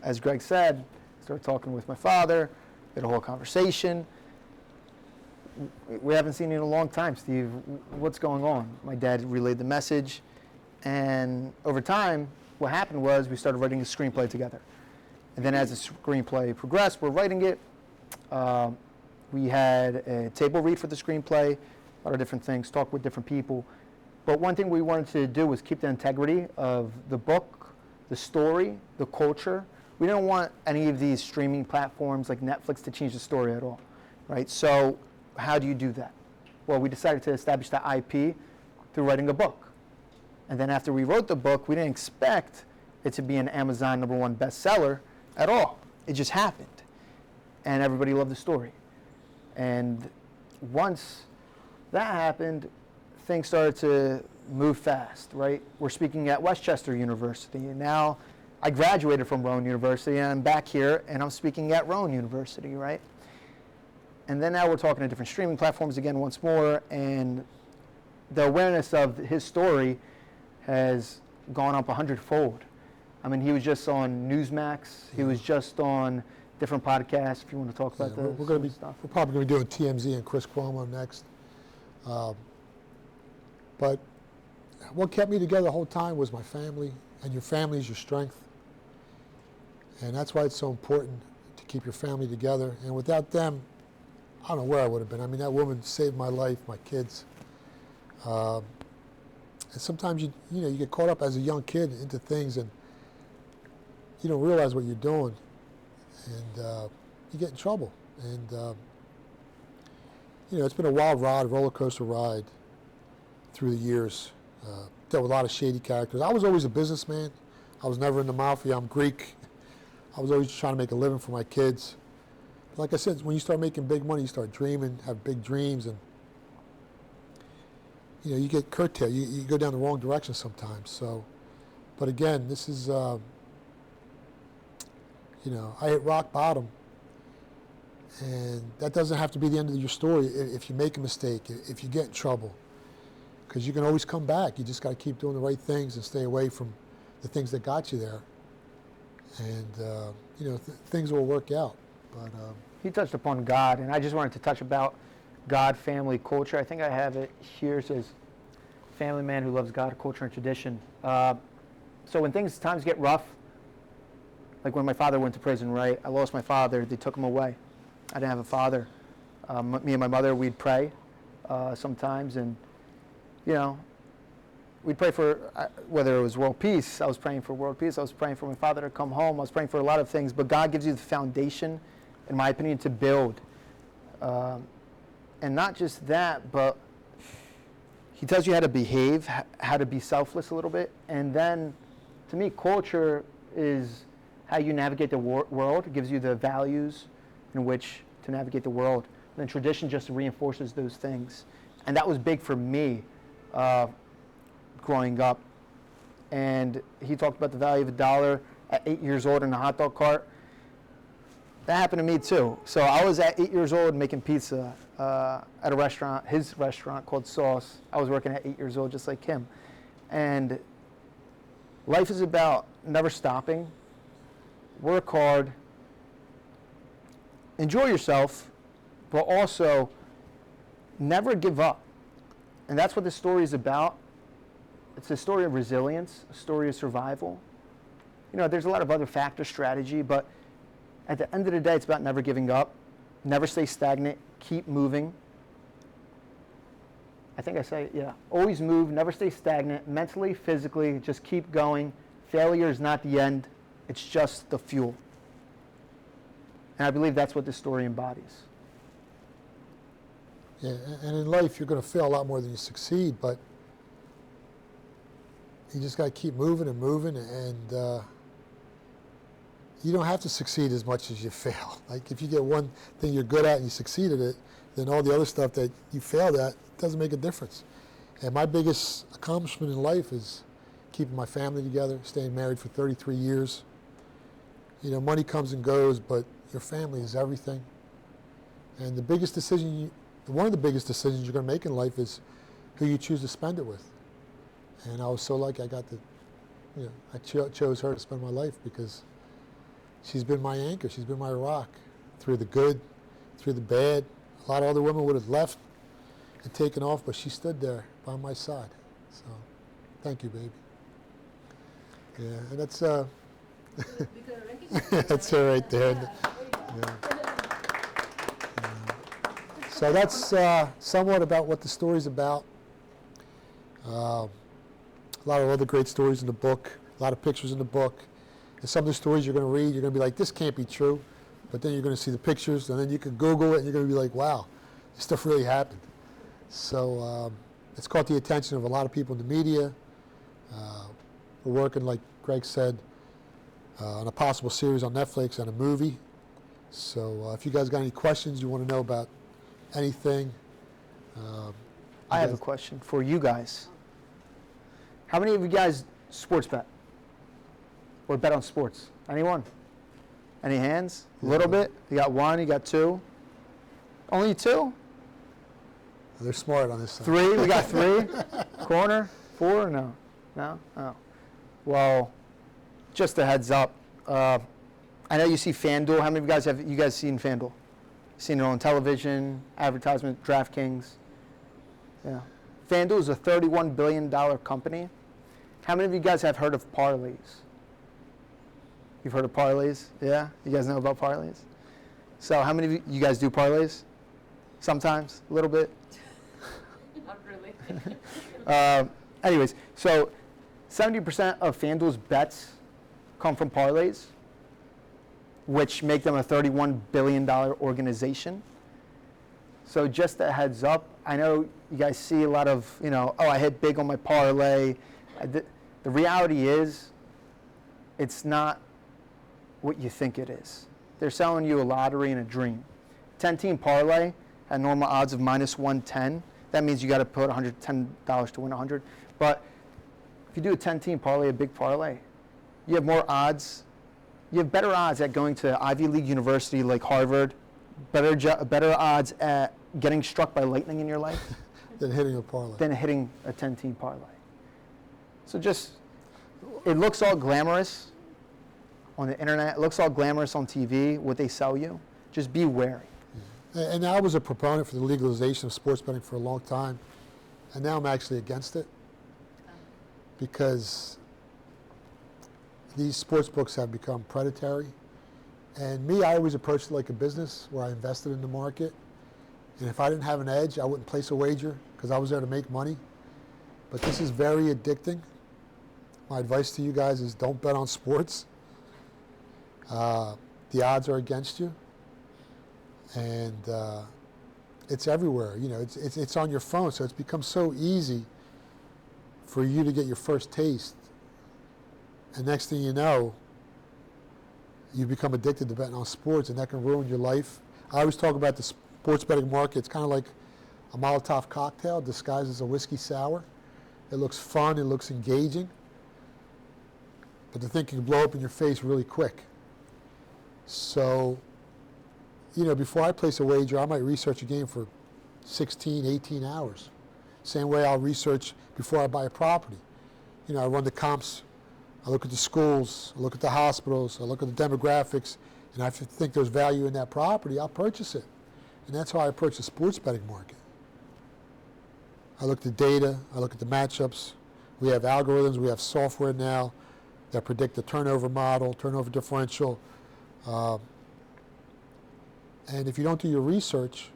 B: as Greg said, started talking with my father, had a whole conversation. We haven't seen you in a long time, Steve. What's going on? My dad relayed the message. And over time, what happened was we started writing a screenplay together. And then as the screenplay progressed, we're writing it. We had a table read for the screenplay, a lot of different things, talk with different people. But one thing we wanted to do was keep the integrity of the book, the story, the culture. We didn't want any of these streaming platforms like Netflix to change the story at all, right? So how do you do that? Well, we decided to establish the IP through writing a book. And then after we wrote the book, we didn't expect it to be an Amazon #1 bestseller at all. It just happened. And everybody loved the story. And once that happened, things started to move fast, right? We're speaking at Westchester University, and now I graduated from Rowan University, and I'm back here, and I'm speaking at Rowan University, right? And then now we're talking to different streaming platforms again once more, and the awareness of his story has gone up 100-fold. I mean, he was just on Newsmax. He was just on different podcasts. If you want to talk about
D: we're going to be
B: stuff.
D: We're probably going to be doing TMZ and Chris Cuomo next. But what kept me together the whole time was my family, and your family is your strength. And that's why it's so important to keep your family together. And without them, I don't know where I would have been. I mean, that woman saved my life, my kids. And sometimes you get caught up as a young kid into things, and you don't realize what you're doing, and you get in trouble. And it's been a wild ride, roller coaster ride through the years. Dealt with a lot of shady characters. I was always a businessman. I was never in the mafia. I'm Greek. I was always trying to make a living for my kids. Like I said, when you start making big money, you start dreaming, have big dreams, and you get curtailed. You go down the wrong direction sometimes. So, but again, this is, I hit rock bottom, and that doesn't have to be the end of your story if you make a mistake, if you get in trouble, because you can always come back. You just got to keep doing the right things and stay away from the things that got you there, and things will work out. But
B: he touched upon God, and I just wanted to touch about God, family, culture. I think I have it here. It says, family man who loves God, culture, and tradition. So when times get rough, like when my father went to prison, right? I lost my father. They took him away. I didn't have a father. Me and my mother, we'd pray sometimes, and we'd pray for whether it was world peace. I was praying for world peace. I was praying for my father to come home. I was praying for a lot of things. But God gives you the foundation, in my opinion, to build. And not just that, but he tells you how to behave, how to be selfless a little bit. And then, to me, culture is how you navigate the world. It gives you the values in which to navigate the world. And then tradition just reinforces those things. And that was big for me growing up. And he talked about the value of $1 at 8 years old in a hot dog cart. That happened to me too. So I was at 8 years old making pizza at a restaurant, his restaurant called Sauce. I was working at 8 years old just like him. And life is about never stopping, work hard, enjoy yourself, but also never give up. And that's what this story is about. It's a story of resilience, a story of survival. There's a lot of other factors, strategy, but at the end of the day, it's about never giving up, never stay stagnant, keep moving. I think I say, always move, never stay stagnant, mentally, physically, just keep going. Failure is not the end, it's just the fuel. And I believe that's what this story embodies.
D: Yeah, and in life, you're going to fail a lot more than you succeed, but you just got to keep moving and moving, and you don't have to succeed as much as you fail. Like if you get one thing you're good at and you succeed at it, then all the other stuff that you failed at doesn't make a difference. And my biggest accomplishment in life is keeping my family together, staying married for 33 years. Money comes and goes, but your family is everything. And the biggest decision, one of the biggest decisions you're going to make in life is who you choose to spend it with. And I was so lucky I got to, I chose her to spend my life because she's been my anchor. She's been my rock through the good, through the bad. A lot of other women would have left and taken off, but she stood there by my side. So, thank you, baby. Yeah, and that's that's her right there. Yeah. So that's somewhat about what the story's about. A lot of other great stories in the book, a lot of pictures in the book. And some of the stories you're going to read, you're going to be like, this can't be true. But then you're going to see the pictures, and then you can Google it, and you're going to be like, wow, this stuff really happened. So it's caught the attention of a lot of people in the media. We're working, like Greg said, on a possible series on Netflix and a movie. So if you guys got any questions you want to know about anything.
B: I have a question for you guys. How many of you guys sports bet? Or bet on sports? Anyone? Any hands? A little bit? You got one, you got two? Only two?
D: They're smart on this side.
B: Three? We got three? Corner? Four? No. No? Oh. Well, just a heads up. I know you see FanDuel. How many of you guys have seen FanDuel? Seen it on television, advertisement, DraftKings? Yeah. FanDuel is a $31 billion company. How many of you guys have heard of parlays? You've heard of parlays? Yeah? You guys know about parlays? So how many of you guys do parlays? Sometimes? A little bit?
E: Not really.
B: Anyways, so 70% of FanDuel's bets come from parlays, which make them a $31 billion organization. So just a heads up, I know you guys see a lot of, oh, I hit big on my parlay. The reality is, it's not what you think it is. They're selling you a lottery and a dream. 10-team parlay at normal odds of -110. That means you got to put $110 to win 100. But if you do a 10-team parlay, a big parlay, you have more odds. You have better odds at going to Ivy League university like Harvard, better odds at getting struck by lightning in your life
D: than hitting a parlay.
B: Than hitting a 10-team parlay. So it looks all glamorous on the internet. It looks all glamorous on TV, what they sell you. Just be wary.
D: And I was a proponent for the legalization of sports betting for a long time, and now I'm actually against it because these sports books have become predatory. And me, I always approached it like a business where I invested in the market. And if I didn't have an edge, I wouldn't place a wager because I was there to make money. But this is very addicting. My advice to you guys is don't bet on sports. The odds are against you. And it's everywhere. It's on your phone, so it's become so easy for you to get your first taste. And next thing you know, you become addicted to betting on sports, and that can ruin your life. I always talk about the sports betting market. It's kind of like a Molotov cocktail disguised as a whiskey sour. It looks fun, it looks engaging, but the thing can blow up in your face really quick. So, before I place a wager, I might research a game for 16, 18 hours. Same way I'll research before I buy a property. I run the comps. I look at the schools, I look at the hospitals, I look at the demographics, and if I think there's value in that property, I'll purchase it. And that's how I approach the sports betting market. I look at the data, I look at the matchups. We have algorithms, we have software now that predict the turnover model, turnover differential. And if you don't do your research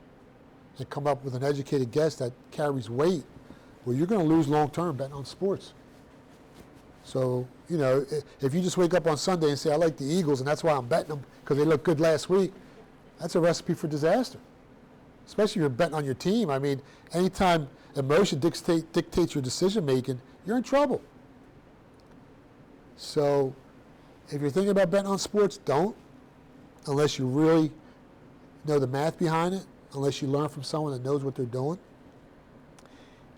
D: and come up with an educated guess that carries weight, well, you're going to lose long-term betting on sports. So, if you just wake up on Sunday and say, I like the Eagles, and that's why I'm betting them because they looked good last week, that's a recipe for disaster. Especially if you're betting on your team. I mean, anytime emotion dictates your decision-making, you're in trouble. So, if you're thinking about betting on sports, don't, unless you really know the math behind it, unless you learn from someone that knows what they're doing.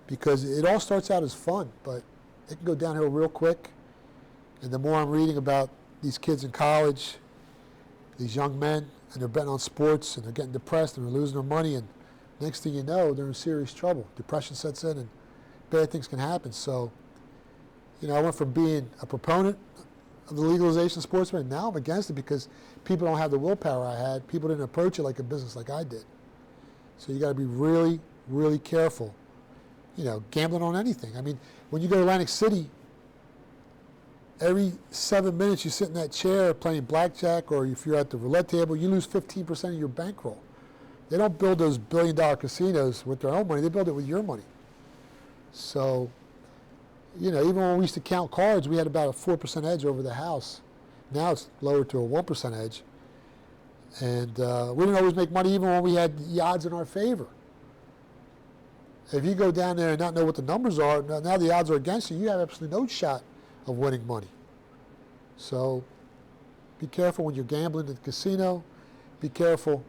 D: Because it all starts out as fun, but it can go downhill real quick. And the more I'm reading about these kids in college, these young men, and they're betting on sports, and they're getting depressed, and they're losing their money, and Next thing you know, they're in serious trouble. Depression sets in and bad things can happen. So, I went from being a proponent of the legalization of sports betting, now I'm against it because people don't have the willpower I had. People didn't approach it like a business like I did. So you got to be really, really careful, gambling on anything. I mean, when you go to Atlantic City, every 7 minutes you sit in that chair playing blackjack, or if you're at the roulette table, you lose 15% of your bankroll. They don't build those billion-dollar casinos with their own money. They build it with your money. So, even when we used to count cards, we had about a 4% edge over the house. Now it's lowered to a 1% edge. And we didn't always make money even when we had the odds in our favor. If you go down there and not know what the numbers are, now the odds are against you, you have absolutely no shot of winning money. So be careful when you're gambling at the casino. Be careful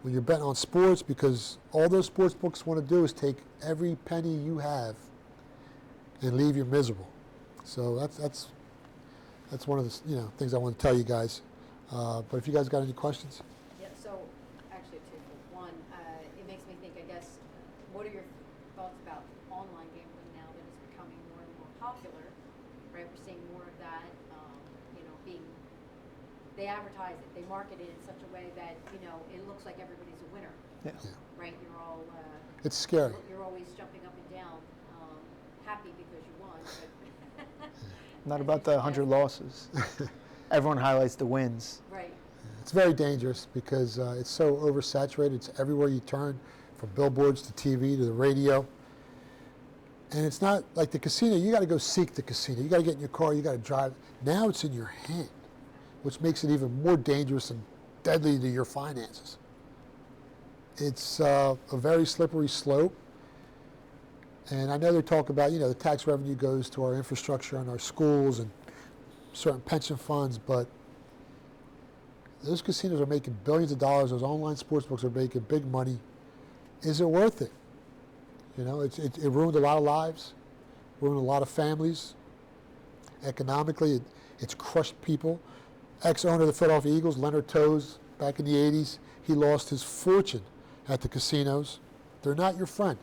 D: when you're betting on sports, because all those sports books want to do is take every penny you have and leave you miserable. So that's one of the things I want to tell you guys. But if you guys got any questions?
F: Yeah, so actually two. One, it makes me think, I guess, what are your thoughts about online gambling now that it's becoming more and more popular, right? We're seeing more of that, they advertise it, they market it in such a way that, it looks like everybody's a winner,
B: Yeah.
F: right? You're all,
D: It's scary.
F: you're always jumping up and down, happy because you won, but.
B: Not about the 100 losses. Everyone highlights the wins.
F: Right.
D: It's very dangerous because it's so oversaturated. It's everywhere you turn, from billboards to TV to the radio. And it's not like the casino. You got to go seek the casino. You got to get in your car. You got to drive. Now it's in your hand, which makes it even more dangerous and deadly to your finances. It's a very slippery slope. And I know they talk about, the tax revenue goes to our infrastructure and our schools and certain pension funds, but those casinos are making billions of dollars. Those online sports books are making big money. Is it worth it? It ruined a lot of lives, ruined a lot of families. Economically, it's crushed people. Ex-owner of the Philadelphia Eagles, Leonard Toews, back in the 80s, he lost his fortune at the casinos. They're not your friend.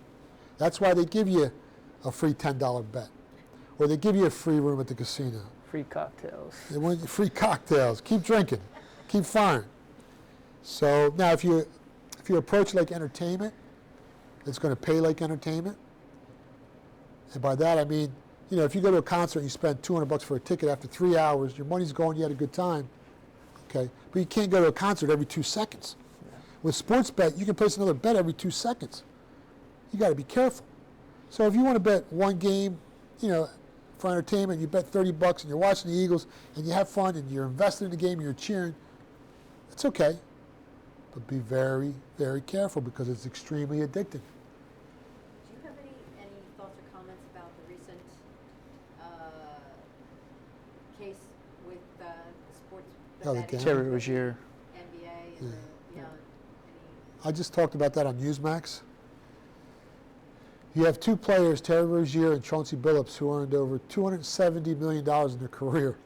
D: That's why they give you a free $10 bet, or they give you a free room at the casino.
B: Free cocktails.
D: They want you free cocktails. Keep drinking, keep firing. So now, if you approach it like entertainment, it's going to pay like entertainment. And by that I mean, if you go to a concert and you spend $200 for a ticket, after 3 hours, your money's gone. You had a good time, okay? But you can't go to a concert every 2 seconds. Yeah. With sports bet, you can place another bet every 2 seconds. You got to be careful. So if you want to bet one game, for entertainment, you bet $30 and you're watching the Eagles and you have fun and you're invested in the game and you're cheering, it's okay. But be very, very careful because it's extremely addicting.
F: Do you have any thoughts or comments about the recent case with sports?
D: Oh, the
F: betting,
B: Terry Rozier.
F: NBA and any?
D: I just talked about that on Newsmax. You have two players, Terry Rozier and Chauncey Billups, who earned over $270 million in their career.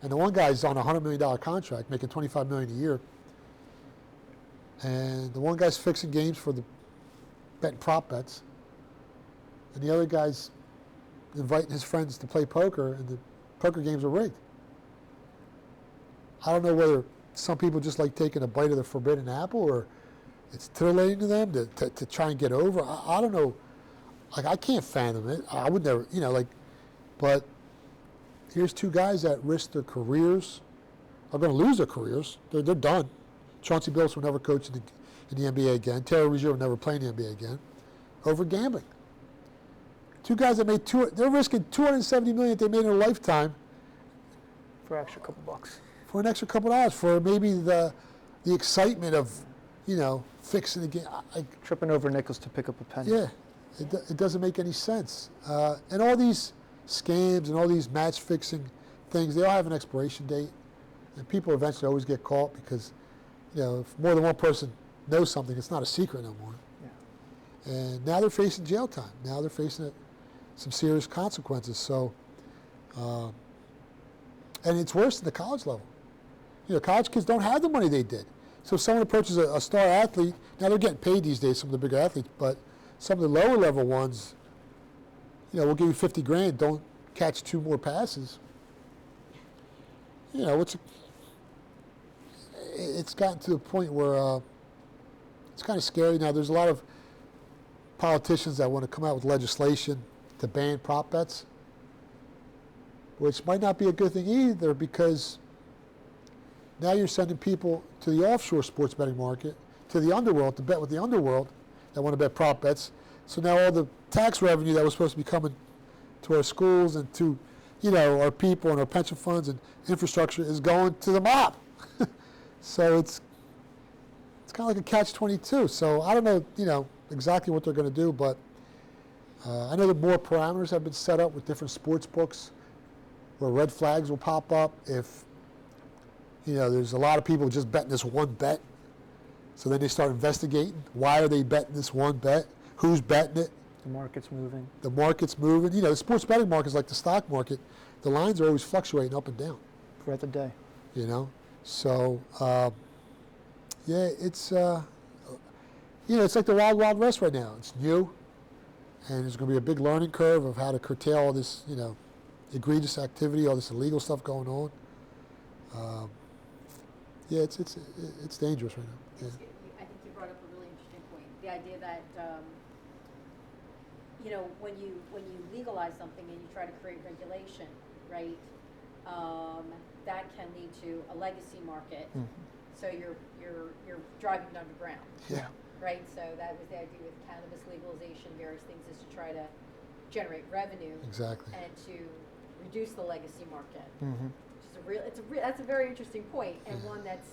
D: And the one guy's on a $100 million contract, making $25 million a year. And the one guy's fixing games for the betting prop bets. And the other guy's inviting his friends to play poker, and the poker games are rigged. I don't know whether some people just like taking a bite of the forbidden apple, or it's titillating to them to try and get over. I don't know. Like, I can't fathom it. I would never, but here's two guys that risk their careers, are going to lose their careers. They're done. Chauncey Billups will never coach in the NBA again. Terry Rozier will never play in the NBA again over gambling. Two guys that made they're risking $270 million that they made in a lifetime
B: For an extra couple bucks.
D: for an extra couple dollars, for maybe the excitement of, fixing the game.
B: Tripping over nickels to pick up a penny.
D: Yeah, it doesn't make any sense. And all these scams and all these match fixing things, they all have an expiration date, and people eventually always get caught because, if more than one person knows something, it's not a secret no more. Yeah. And now they're facing jail time. Now they're facing some serious consequences. So, and it's worse than the college level. College kids don't have the money they did. So if someone approaches a star athlete, now they're getting paid these days, some of the bigger athletes, but some of the lower level ones, we'll give you 50 grand, don't catch 2 more passes. It's gotten to the point where it's kind of scary. Now there's a lot of politicians that want to come out with legislation to ban prop bets, which might not be a good thing either, because now you're sending people to the offshore sports betting market, to the Underworld, to bet with the Underworld that want to bet prop bets. So now all the tax revenue that was supposed to be coming to our schools and to, our people and our pension funds and infrastructure is going to the mob. So it's kind of like a catch-22. So I don't know, exactly what they're going to do, but I know that more parameters have been set up with different sports books where red flags will pop up if there's a lot of people just betting this one bet. So then they start investigating. Why are they betting this one bet? Who's betting it?
B: The market's moving.
D: The market's moving. The sports betting market is like the stock market. The lines are always fluctuating up and down.
B: Throughout the day.
D: So, it's, it's like the wild, wild west right now. It's new, and there's going to be a big learning curve of how to curtail all this, egregious activity, all this illegal stuff going on. It's dangerous right now. Yeah.
F: I think you brought up a really interesting point. The idea that when you legalize something and you try to create regulation, right? That can lead to a legacy market.
B: Mm-hmm.
F: So you're driving it underground.
D: Yeah.
F: Right. So that was the idea with cannabis legalization, various things, is to try to generate revenue.
D: Exactly.
F: And to reduce the legacy market.
B: Mm-hmm.
F: That's a very interesting point, and one that's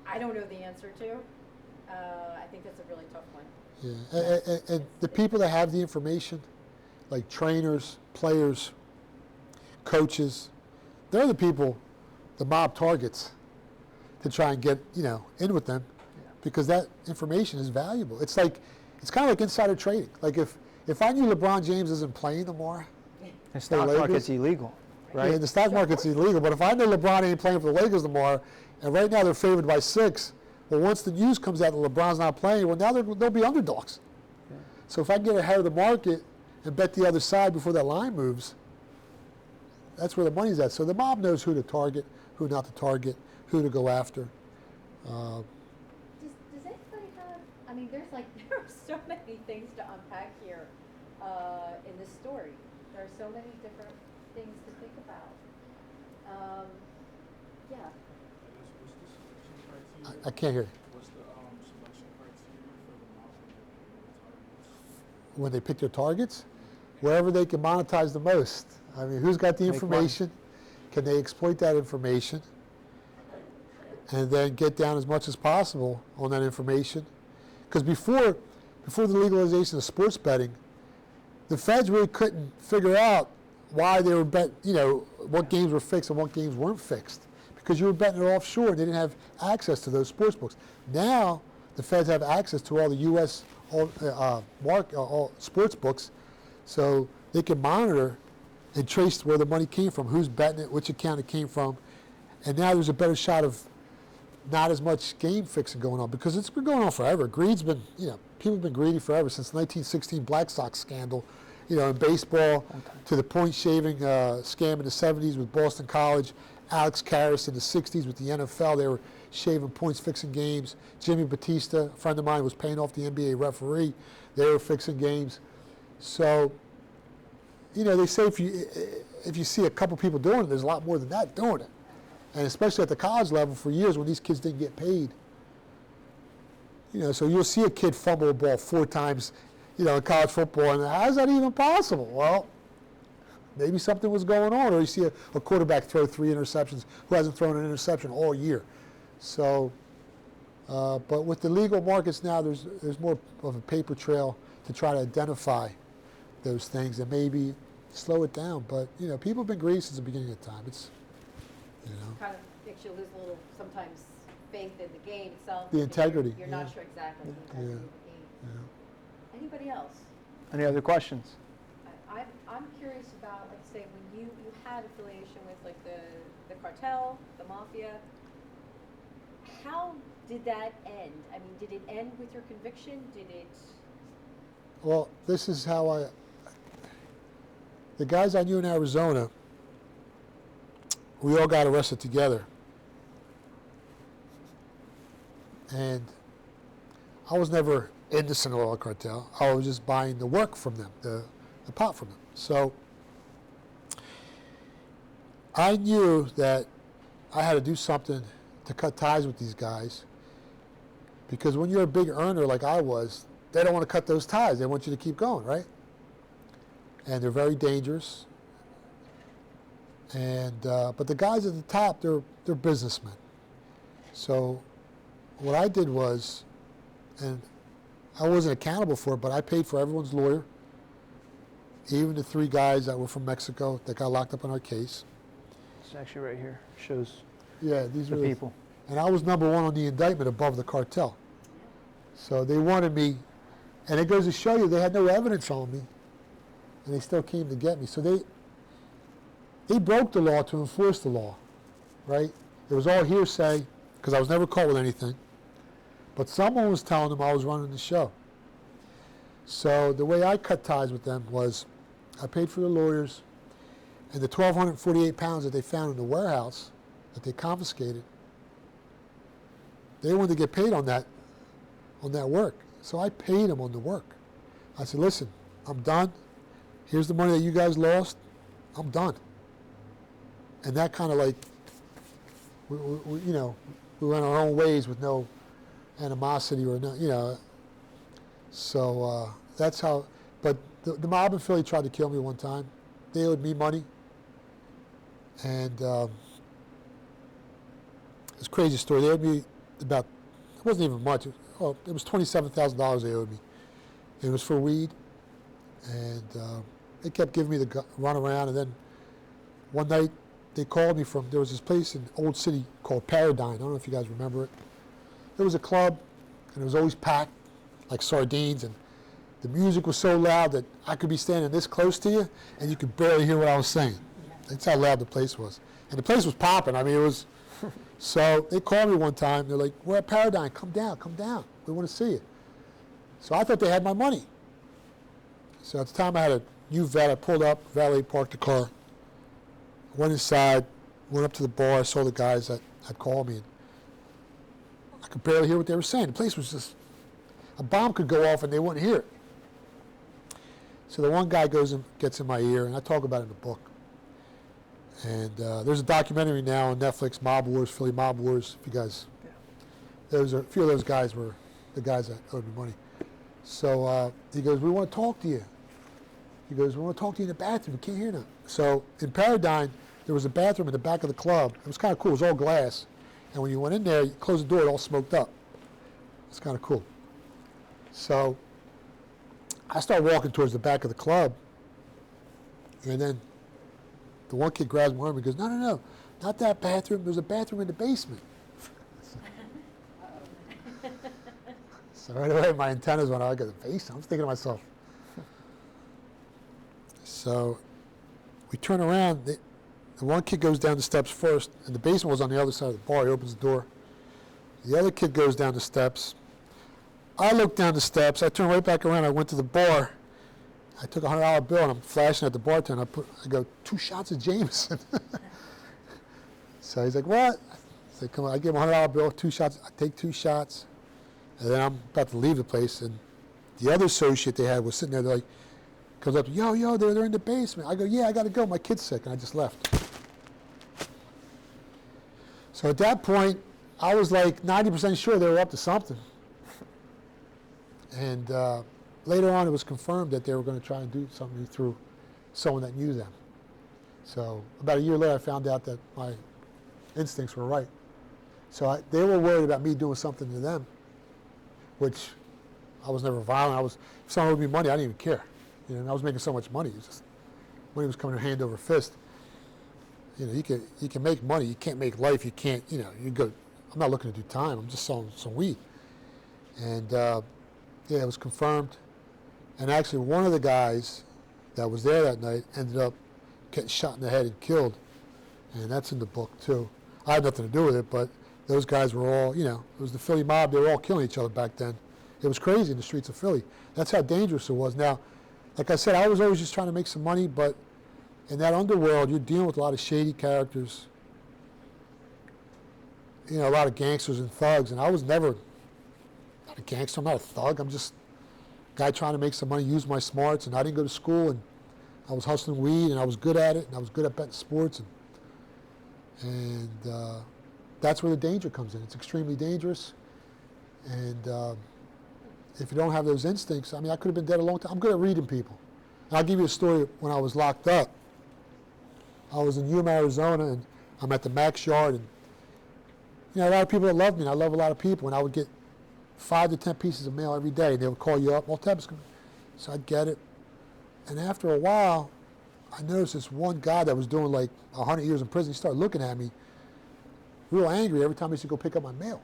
F: I don't know the answer to. I think that's a really tough one.
D: Yeah, and the people that have the information, like trainers, players, coaches, they're the people the mob targets to try and get in with them, because that information is valuable. It's kind of like insider trading. Like if I knew LeBron James isn't playing tomorrow,
B: The stock market's illegal, right?
D: Yeah, the stock market's illegal. But if I know LeBron ain't playing for the Lakers tomorrow, and right now they're favored by 6, well, once the news comes out that LeBron's not playing, well, now they'll be underdogs.
B: Yeah.
D: So if I can get ahead of the market and bet the other side before that line moves, that's where the money's at. So the mob knows who to target, who not to target, who to go after.
F: Does anybody have? I mean, there are so many things to unpack here in this story. There are so many different things to think about. Yeah.
D: I can't hear you.
G: What's the selection criteria for the mob targets?
D: When they pick their targets, wherever they can monetize the most. I mean, who's got the
B: Make
D: information? Can they exploit that information? And then get down as much as possible on that information. Because before the legalization of sports betting, the feds really couldn't figure out why they were what games were fixed and what games weren't fixed. Because you were betting it offshore and they didn't have access to those sports books. Now, the feds have access to all the U.S. all sports books, so they can monitor and trace where the money came from, who's betting it, which account it came from. And now there's a better shot of not as much game fixing going on, because it's been going on forever. Greed's been, people have been greedy forever, since the 1916 Black Sox scandal, in baseball, to the point shaving scam in the 70s with Boston College, Alex Karras in the 60s with the NFL. They were shaving points, fixing games. Jimmy Batista, a friend of mine, was paying off the NBA referee. They were fixing games. So, they say if you see a couple people doing it, there's a lot more than that doing it. And especially at the college level, for years when these kids didn't get paid. So you'll see a kid fumble a ball 4 times, in college football, and how is that even possible? Well, maybe something was going on. Or you see a quarterback throw 3 interceptions who hasn't thrown an interception all year. So, but with the legal markets now, there's more of a paper trail to try to identify those things and maybe slow it down. But, people have been greedy since the beginning of time. It's,
F: Kind of makes you lose a little, sometimes, faith in the game itself.
D: The
F: because
D: integrity,
F: You're not sure exactly the integrity of the game.
D: Yeah.
F: Anybody else?
B: Any other questions?
F: I'm curious about, like, say, when you had affiliation with, like, the cartel, the mafia, how did that end? I mean, did it end with your conviction? Did it?
D: Well, this is how the guys I knew in Arizona, we all got arrested together. And I was never in the Sinaloa cartel. I was just buying the work from them, the pot from them. So I knew that I had to do something to cut ties with these guys, because when you're a big earner like I was, they don't want to cut those ties. They want you to keep going, right? And they're very dangerous. And but the guys at the top, they're businessmen. So what I did was, and I wasn't accountable for it, but I paid for everyone's lawyer, even the 3 guys that were from Mexico that got locked up on our case.
B: It's actually right here. Shows
D: Yeah, these
B: the
D: were
B: people.
D: And I was number 1 on the indictment above the cartel. So they wanted me, and it goes to show you they had no evidence on me, and they still came to get me. So they broke the law to enforce the law, right? It was all hearsay because I was never caught with anything. But someone was telling them I was running the show. So the way I cut ties with them was I paid for the lawyers, and the 1,248 pounds that they found in the warehouse that they confiscated, they wanted to get paid on that work. So I paid them on the work. I said, listen, I'm done. Here's the money that you guys lost. I'm done. And that kind of like, we went our own ways with no animosity or no, So that's how, but the mob in Philly tried to kill me one time. They owed me money. And it's a crazy story. They owed me about, it wasn't even much. It was $27,000 they owed me. It was for weed. And they kept giving me the run around. And then one night they called me from, there was this place in Old City called Paradigm. I don't know if you guys remember it. It was a club, and it was always packed like sardines. And the music was so loud that I could be standing this close to you, and you could barely hear what I was saying. That's how loud the place was. And the place was popping. I mean, it was. So they called me one time. They're like, we're at Paradigm. Come down. We want to see you. So I thought they had my money. So at the time I had a new vet. I pulled up, valet parked the car, went inside, went up to the bar. I saw the guys that had called me. And I could barely hear what they were saying. The place was just, a bomb could go off and they wouldn't hear it. So the one guy goes and gets in my ear, and I talk about it in the book. And there's a documentary now on Netflix, Mob Wars, Philly Mob Wars. If you guys, a few of those guys were the guys that owed me money. So he goes, we want to talk to you. He goes, we want to talk to you in the bathroom. We can't hear them. So in Paradigm, there was a bathroom in the back of the club. It was kind of cool. It was all glass. And when you went in there, you closed the door, it all smoked up. It's kind of cool. So I start walking towards the back of the club, and then the one kid grabs my arm and goes, no, not that bathroom. There's a bathroom in the basement. So right away, my antennas went out. I go, the basement? I'm thinking to myself. So we turn around. The one kid goes down the steps first, and the basement was on the other side of the bar. He opens the door. The other kid goes down the steps. I look down the steps. I turn right back around. I went to the bar. I took a $100 bill, and I'm flashing at the bartender. I go, 2 shots of Jameson. So he's like, what? I said, come on. I give him a $100 bill, 2 shots. I take 2 shots, and then I'm about to leave the place. And the other associate they had was sitting there. They're like, comes up, yo, they're in the basement. I go, yeah, I got to go. My kid's sick. And I just left. So at that point, I was like 90% sure they were up to something. And later on, it was confirmed that they were going to try and do something through someone that knew them. So about a year later, I found out that my instincts were right. So they were worried about me doing something to them, which I was never violent. If someone owed me money, I didn't even care. And I was making so much money. It was just, money was coming hand over fist. You can make money. You can't make life. You can't, you go, I'm not looking to do time. I'm just selling some weed. And it was confirmed. And actually, one of the guys that was there that night ended up getting shot in the head and killed. And that's in the book, too. I had nothing to do with it, but those guys were all, you know, it was the Philly mob. They were all killing each other back then. It was crazy in the streets of Philly. That's how dangerous it was. Now, like I said, I was always just trying to make some money, but in that underworld, you're dealing with a lot of shady characters, you know, a lot of gangsters and thugs, and I was never not a gangster, I'm not a thug, I'm just a guy trying to make some money, use my smarts, and I didn't go to school, and I was hustling weed, and I was good at it, and I was good at betting sports, and that's where the danger comes in. It's extremely dangerous, and if you don't have those instincts, I mean, I could have been dead a long time. I'm good at reading people. And I'll give you a story. When I was locked up, I was in Yuma, Arizona, and I'm at the Max Yard, and you know, a lot of people that love me, and I love a lot of people, and I would get 5 to 10 pieces of mail every day, and they would call you up, Maltepes. So I'd get it. And after a while, I noticed this one guy that was doing like 100 years in prison. He started looking at me real angry every time I used to go pick up my mail.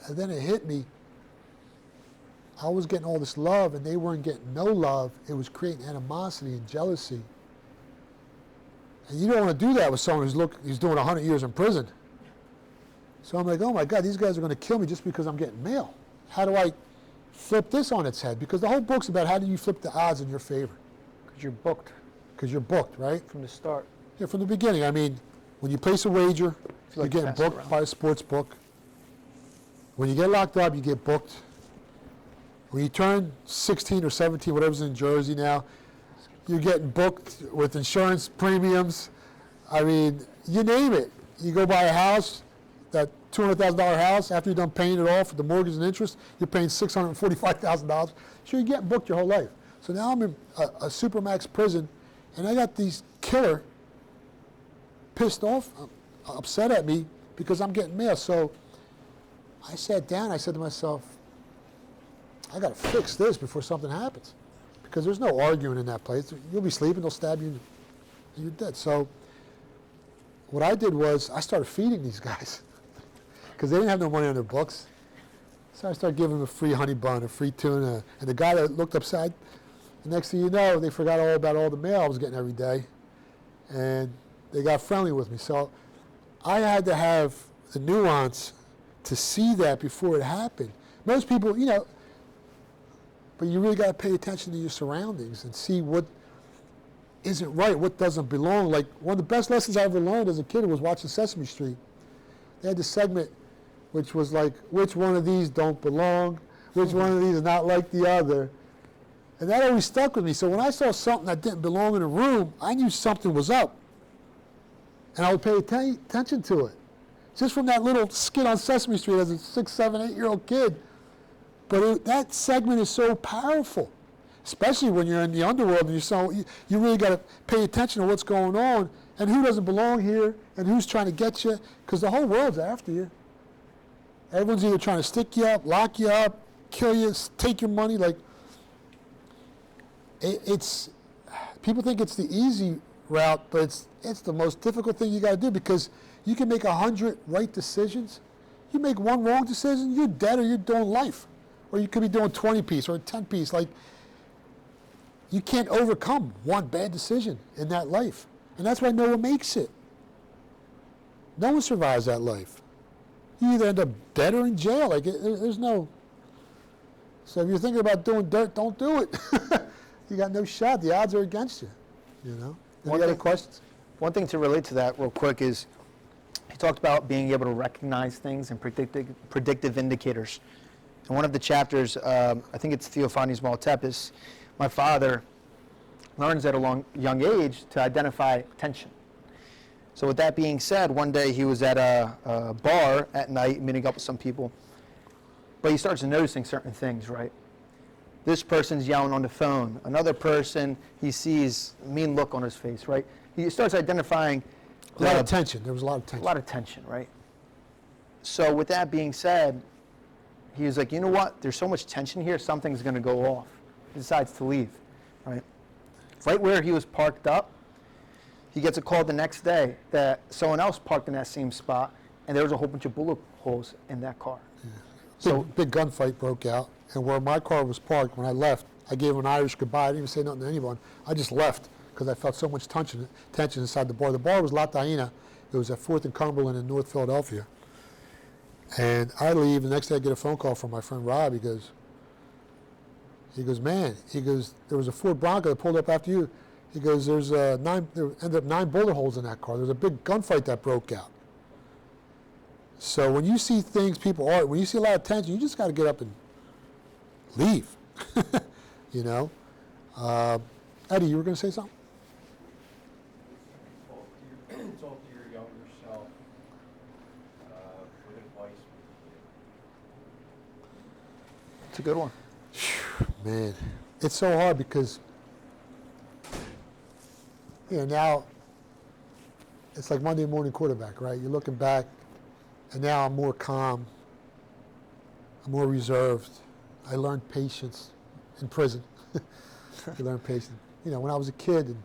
D: And then it hit me. I was getting all this love, and they weren't getting no love. It was creating animosity and jealousy. And you don't want to do that with someone who's doing 100 years in prison. So I'm like, oh my God, these guys are going to kill me just because I'm getting mail. How do I flip this on its head? Because the whole book's about how do you flip the odds in your favor.
B: Because you're booked
D: Because you're booked, right?
B: from the start.
D: Yeah, from the beginning. I mean, when you place a wager, you're
B: like
D: getting
B: passed
D: booked
B: around.
D: by a sports book. When you get locked up, you get booked. When you turn 16 or 17, whatever's in Jersey now, you're getting booked with insurance premiums. I mean, you name it. You go buy a house, that $200,000 house, after you're done paying it off with the mortgage and interest, you're paying $645,000. So you're getting booked your whole life. So now I'm in a supermax prison, and I got these killer pissed off, upset at me because I'm getting mail. So I sat down, I said to myself, I got to fix this before something happens, because there's no arguing in that place. You'll be sleeping, they'll stab you, and you're dead. So what I did was I started feeding these guys because they didn't have no money on their books. So I started giving them a free honey bun, a free tuna, and the guy that looked upside, the next thing you know, they forgot all about all the mail I was getting every day, and they got friendly with me. So I had to have the nuance to see that before it happened. Most people, you know, but you really got to pay attention to your surroundings and see what isn't right, what doesn't belong. Like, one of the best lessons I ever learned as a kid was watching Sesame Street. They had this segment which was like, which one of these don't belong, which one of these is not like the other. And that always stuck with me. So when I saw something that didn't belong in a room, I knew something was up. And I would pay attention to it. Just from that little skit on Sesame Street as a 6, 7, 8-year-old kid. But that segment is so powerful, especially when you're in the underworld and you really got to pay attention to what's going on and who doesn't belong here and who's trying to get you, because the whole world's after you. Everyone's either trying to stick you up, lock you up, kill you, take your money. Like, it's people think it's the easy route, but it's the most difficult thing you got to do, because you can make 100 right decisions. You make one wrong decision, you're dead, or you're doing life. Or you could be doing 20-piece or 10-piece. Like, you can't overcome one bad decision in that life. And that's why no one makes it. No one survives that life. You either end up dead or in jail. Like, there's no... So if you're thinking about doing dirt, don't do it. You got no shot. The odds are against you, you know? Any other questions?
B: One thing to relate to that real quick is, he talked about being able to recognize things and predictive indicators. In one of the chapters, I think it's Theophanes Maltepes, my father learns at a young age to identify tension. So with that being said, one day he was at a bar at night meeting up with some people, but he starts noticing certain things, right? This person's yelling on the phone. Another person, he sees a mean look on his face, right? He starts identifying
D: A lot of tension. There was a lot of tension.
B: a lot of tension, right? So with that being said, he was like, you know what? There's so much tension here, something's going to go off. He decides to leave, right? Right where he was parked up, he gets a call the next day that someone else parked in that same spot, and there was a whole bunch of bullet holes in that car.
D: Yeah.
B: So
D: Big gunfight broke out, and where my car was parked, when I left, I gave an Irish goodbye. I didn't even say nothing to anyone. I just left because I felt so much tension inside the bar. The bar was La Taina, It was at 4th and Cumberland in North Philadelphia. And I leave, the next day I get a phone call from my friend Rob. He goes, man, there was a Ford Bronco that pulled up after you. He goes, there ended up 9 bullet holes in that car. There was a big gunfight that broke out. So when you see things people are, when you see a lot of tension, you just got to get up and leave, you know. Eddie, you were going to say something?
H: Talk to your younger self. What advice would
B: It's a good one.
D: Man, it's so hard because, you know, now it's like Monday morning quarterback, right? You're looking back, and now I'm more calm. I'm more reserved. I learned patience in prison. You learn patience. You know, when I was a kid, and,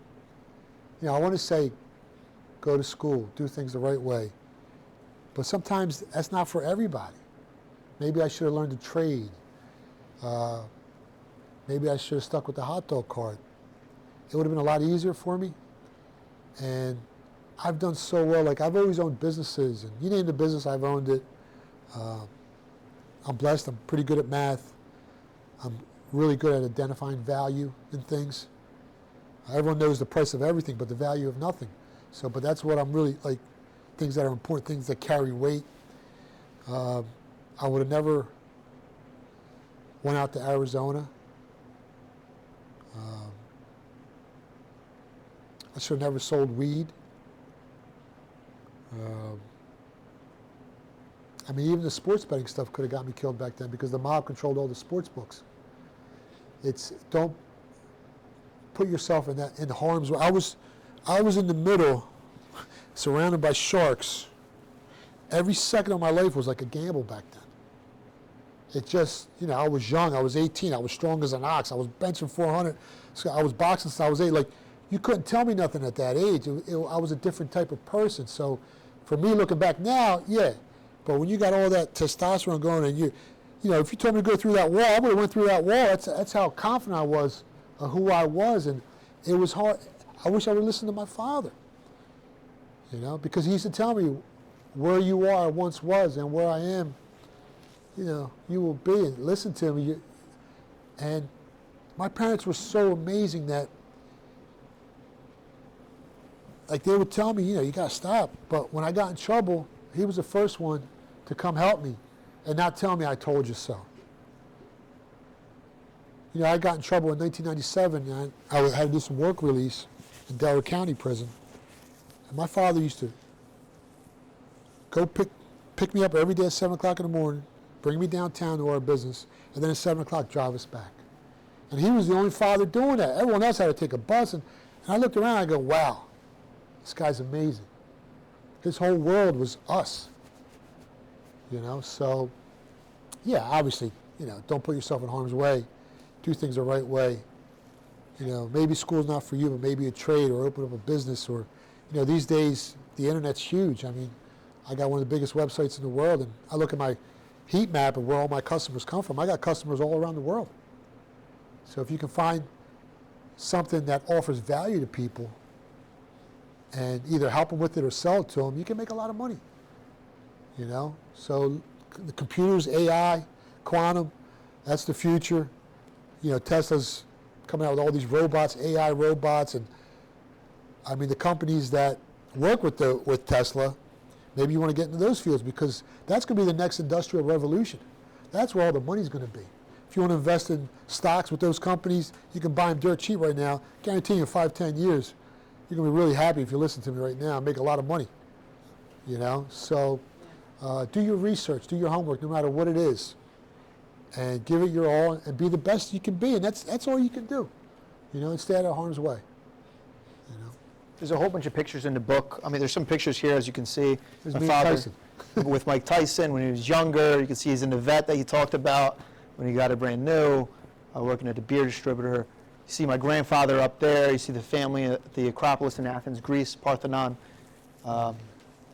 D: you know, I want to say, go to school, do things the right way. But sometimes that's not for everybody. Maybe I should have learned a trade. Maybe I should have stuck with the hot dog cart. It would have been a lot easier for me. And I've done so well. Like, I've always owned businesses. And you name the business, I've owned it. I'm blessed. I'm pretty good at math. I'm really good at identifying value in things. Everyone knows the price of everything, but the value of nothing. So, but that's what I'm really, like, things that are important, things that carry weight. I would have never went out to Arizona. I should have never sold weed. I mean, even the sports betting stuff could have got me killed back then because the mob controlled all the sports books. Don't put yourself in harm's way. I was in the middle, surrounded by sharks. Every second of my life was like a gamble back then. It just, you know, I was young. I was 18. I was strong as an ox. I was benching 400. So I was boxing since I was 8. Like, you couldn't tell me nothing at that age. I was a different type of person. So for me, looking back now, yeah. But when you got all that testosterone going and you know, if you told me to go through that wall, I would have went through that wall. That's how confident I was of who I was. And it was hard. I wish I would have listened to my father, you know, because he used to tell me where you are once was and where I am, you know, you will be. And listen to me. And my parents were so amazing that, like, they would tell me, you know, you got to stop. But when I got in trouble, he was the first one to come help me and not tell me I told you so. You know, I got in trouble in 1997, and I had to do some work release in Delaware County Prison. And my father used to go pick me up every day at 7 o'clock in the morning, bring me downtown to our business, and then at 7 o'clock drive us back. And he was the only father doing that. Everyone else had to take a bus. And I looked around, I go, wow, this guy's amazing. His whole world was us. You know, so, yeah, obviously, you know, don't put yourself in harm's way. Do things the right way. You know, maybe school's not for you, but maybe a trade or open up a business or, you know, these days the internet's huge. I mean, I got one of the biggest websites in the world, and I look at my heat map of where all my customers come from. I got customers all around the world. So if you can find something that offers value to people and either help them with it or sell it to them, you can make a lot of money. You know, so the computers, AI, quantum, that's the future. You know, Tesla's coming out with all these robots, AI robots, and I mean the companies that work with Tesla, maybe you want to get into those fields because that's going to be the next industrial revolution. That's where all the money's going to be. If you want to invest in stocks with those companies, you can buy them dirt cheap right now. Guarantee you in 5-10 years, you're going to be really happy if you listen to me right now and make a lot of money. You know, so do your research, do your homework, no matter what it is, and give it your all and be the best you can be, and that's all you can do. You know, and stay out of harm's way. You know,
B: There's a whole bunch of pictures in the book. I mean, there's some pictures here, as you can see.
D: There's
B: My
D: me and
B: father
D: Tyson.
B: with Mike Tyson when he was younger. You can see he's in the vet that he talked about when he got it brand new, working at the beer distributor. You see my grandfather up there. You see the family at the Acropolis in Athens, Greece, Parthenon. But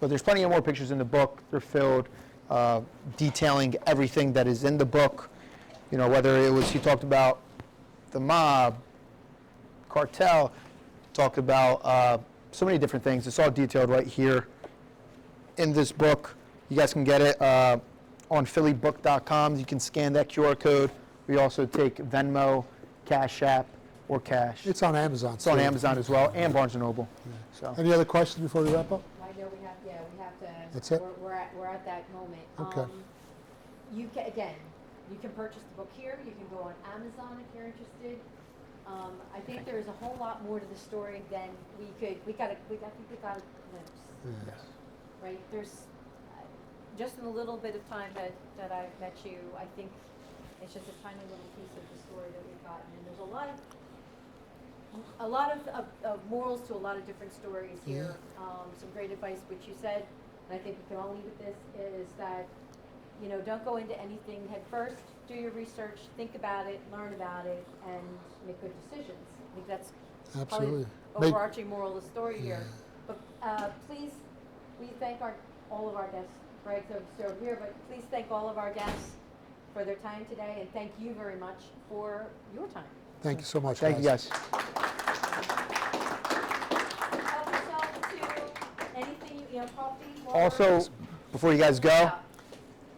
B: there's plenty of more pictures in the book. They're filled, detailing everything that is in the book. You know, whether it was, he talked about the mob, cartel, talked about so many different things. It's all detailed right here in this book. You guys can get it on phillybook.com. You can scan that QR code. We also take Venmo, Cash App, or cash.
D: It's on Amazon.
B: It's on
D: too.
B: Amazon as well, and Barnes & Noble. So.
D: Any other questions before we wrap up?
F: I know we have to.
D: That's it?
F: We're at that moment.
D: Okay.
F: You can, again, you can purchase the book here, you can go on Amazon if you're interested. I think there's a whole lot more to the story than I think we got a glimpse,
B: Yes.
F: right? There's, just in a little bit of time that I've met you, I think it's just a tiny little piece of the story that we've gotten, and there's a lot of morals to a lot of different stories here. Some great advice, which you said, and I think we can all leave with this, is that, you know, don't go into anything head first. Do your research, think about it, learn about it, and make good decisions. I think that's probably
D: Absolutely.
F: the overarching moral of the story here. But please, we thank all of our guests. Greg's over here, but please thank all of our guests for their time today, and thank you very much for your time.
D: Thank you so much,
B: Thank you, guys.
F: Help yourself to anything, coffee, water.
B: Also, before you guys go,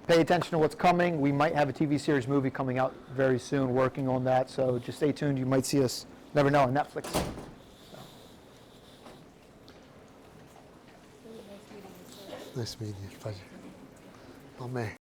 B: pay attention to what's coming. We might have a TV series movie coming out very soon, working on that, so just stay tuned. You might see us, never know, on Netflix.
D: Nice meeting you. Pleasure. Oh, man.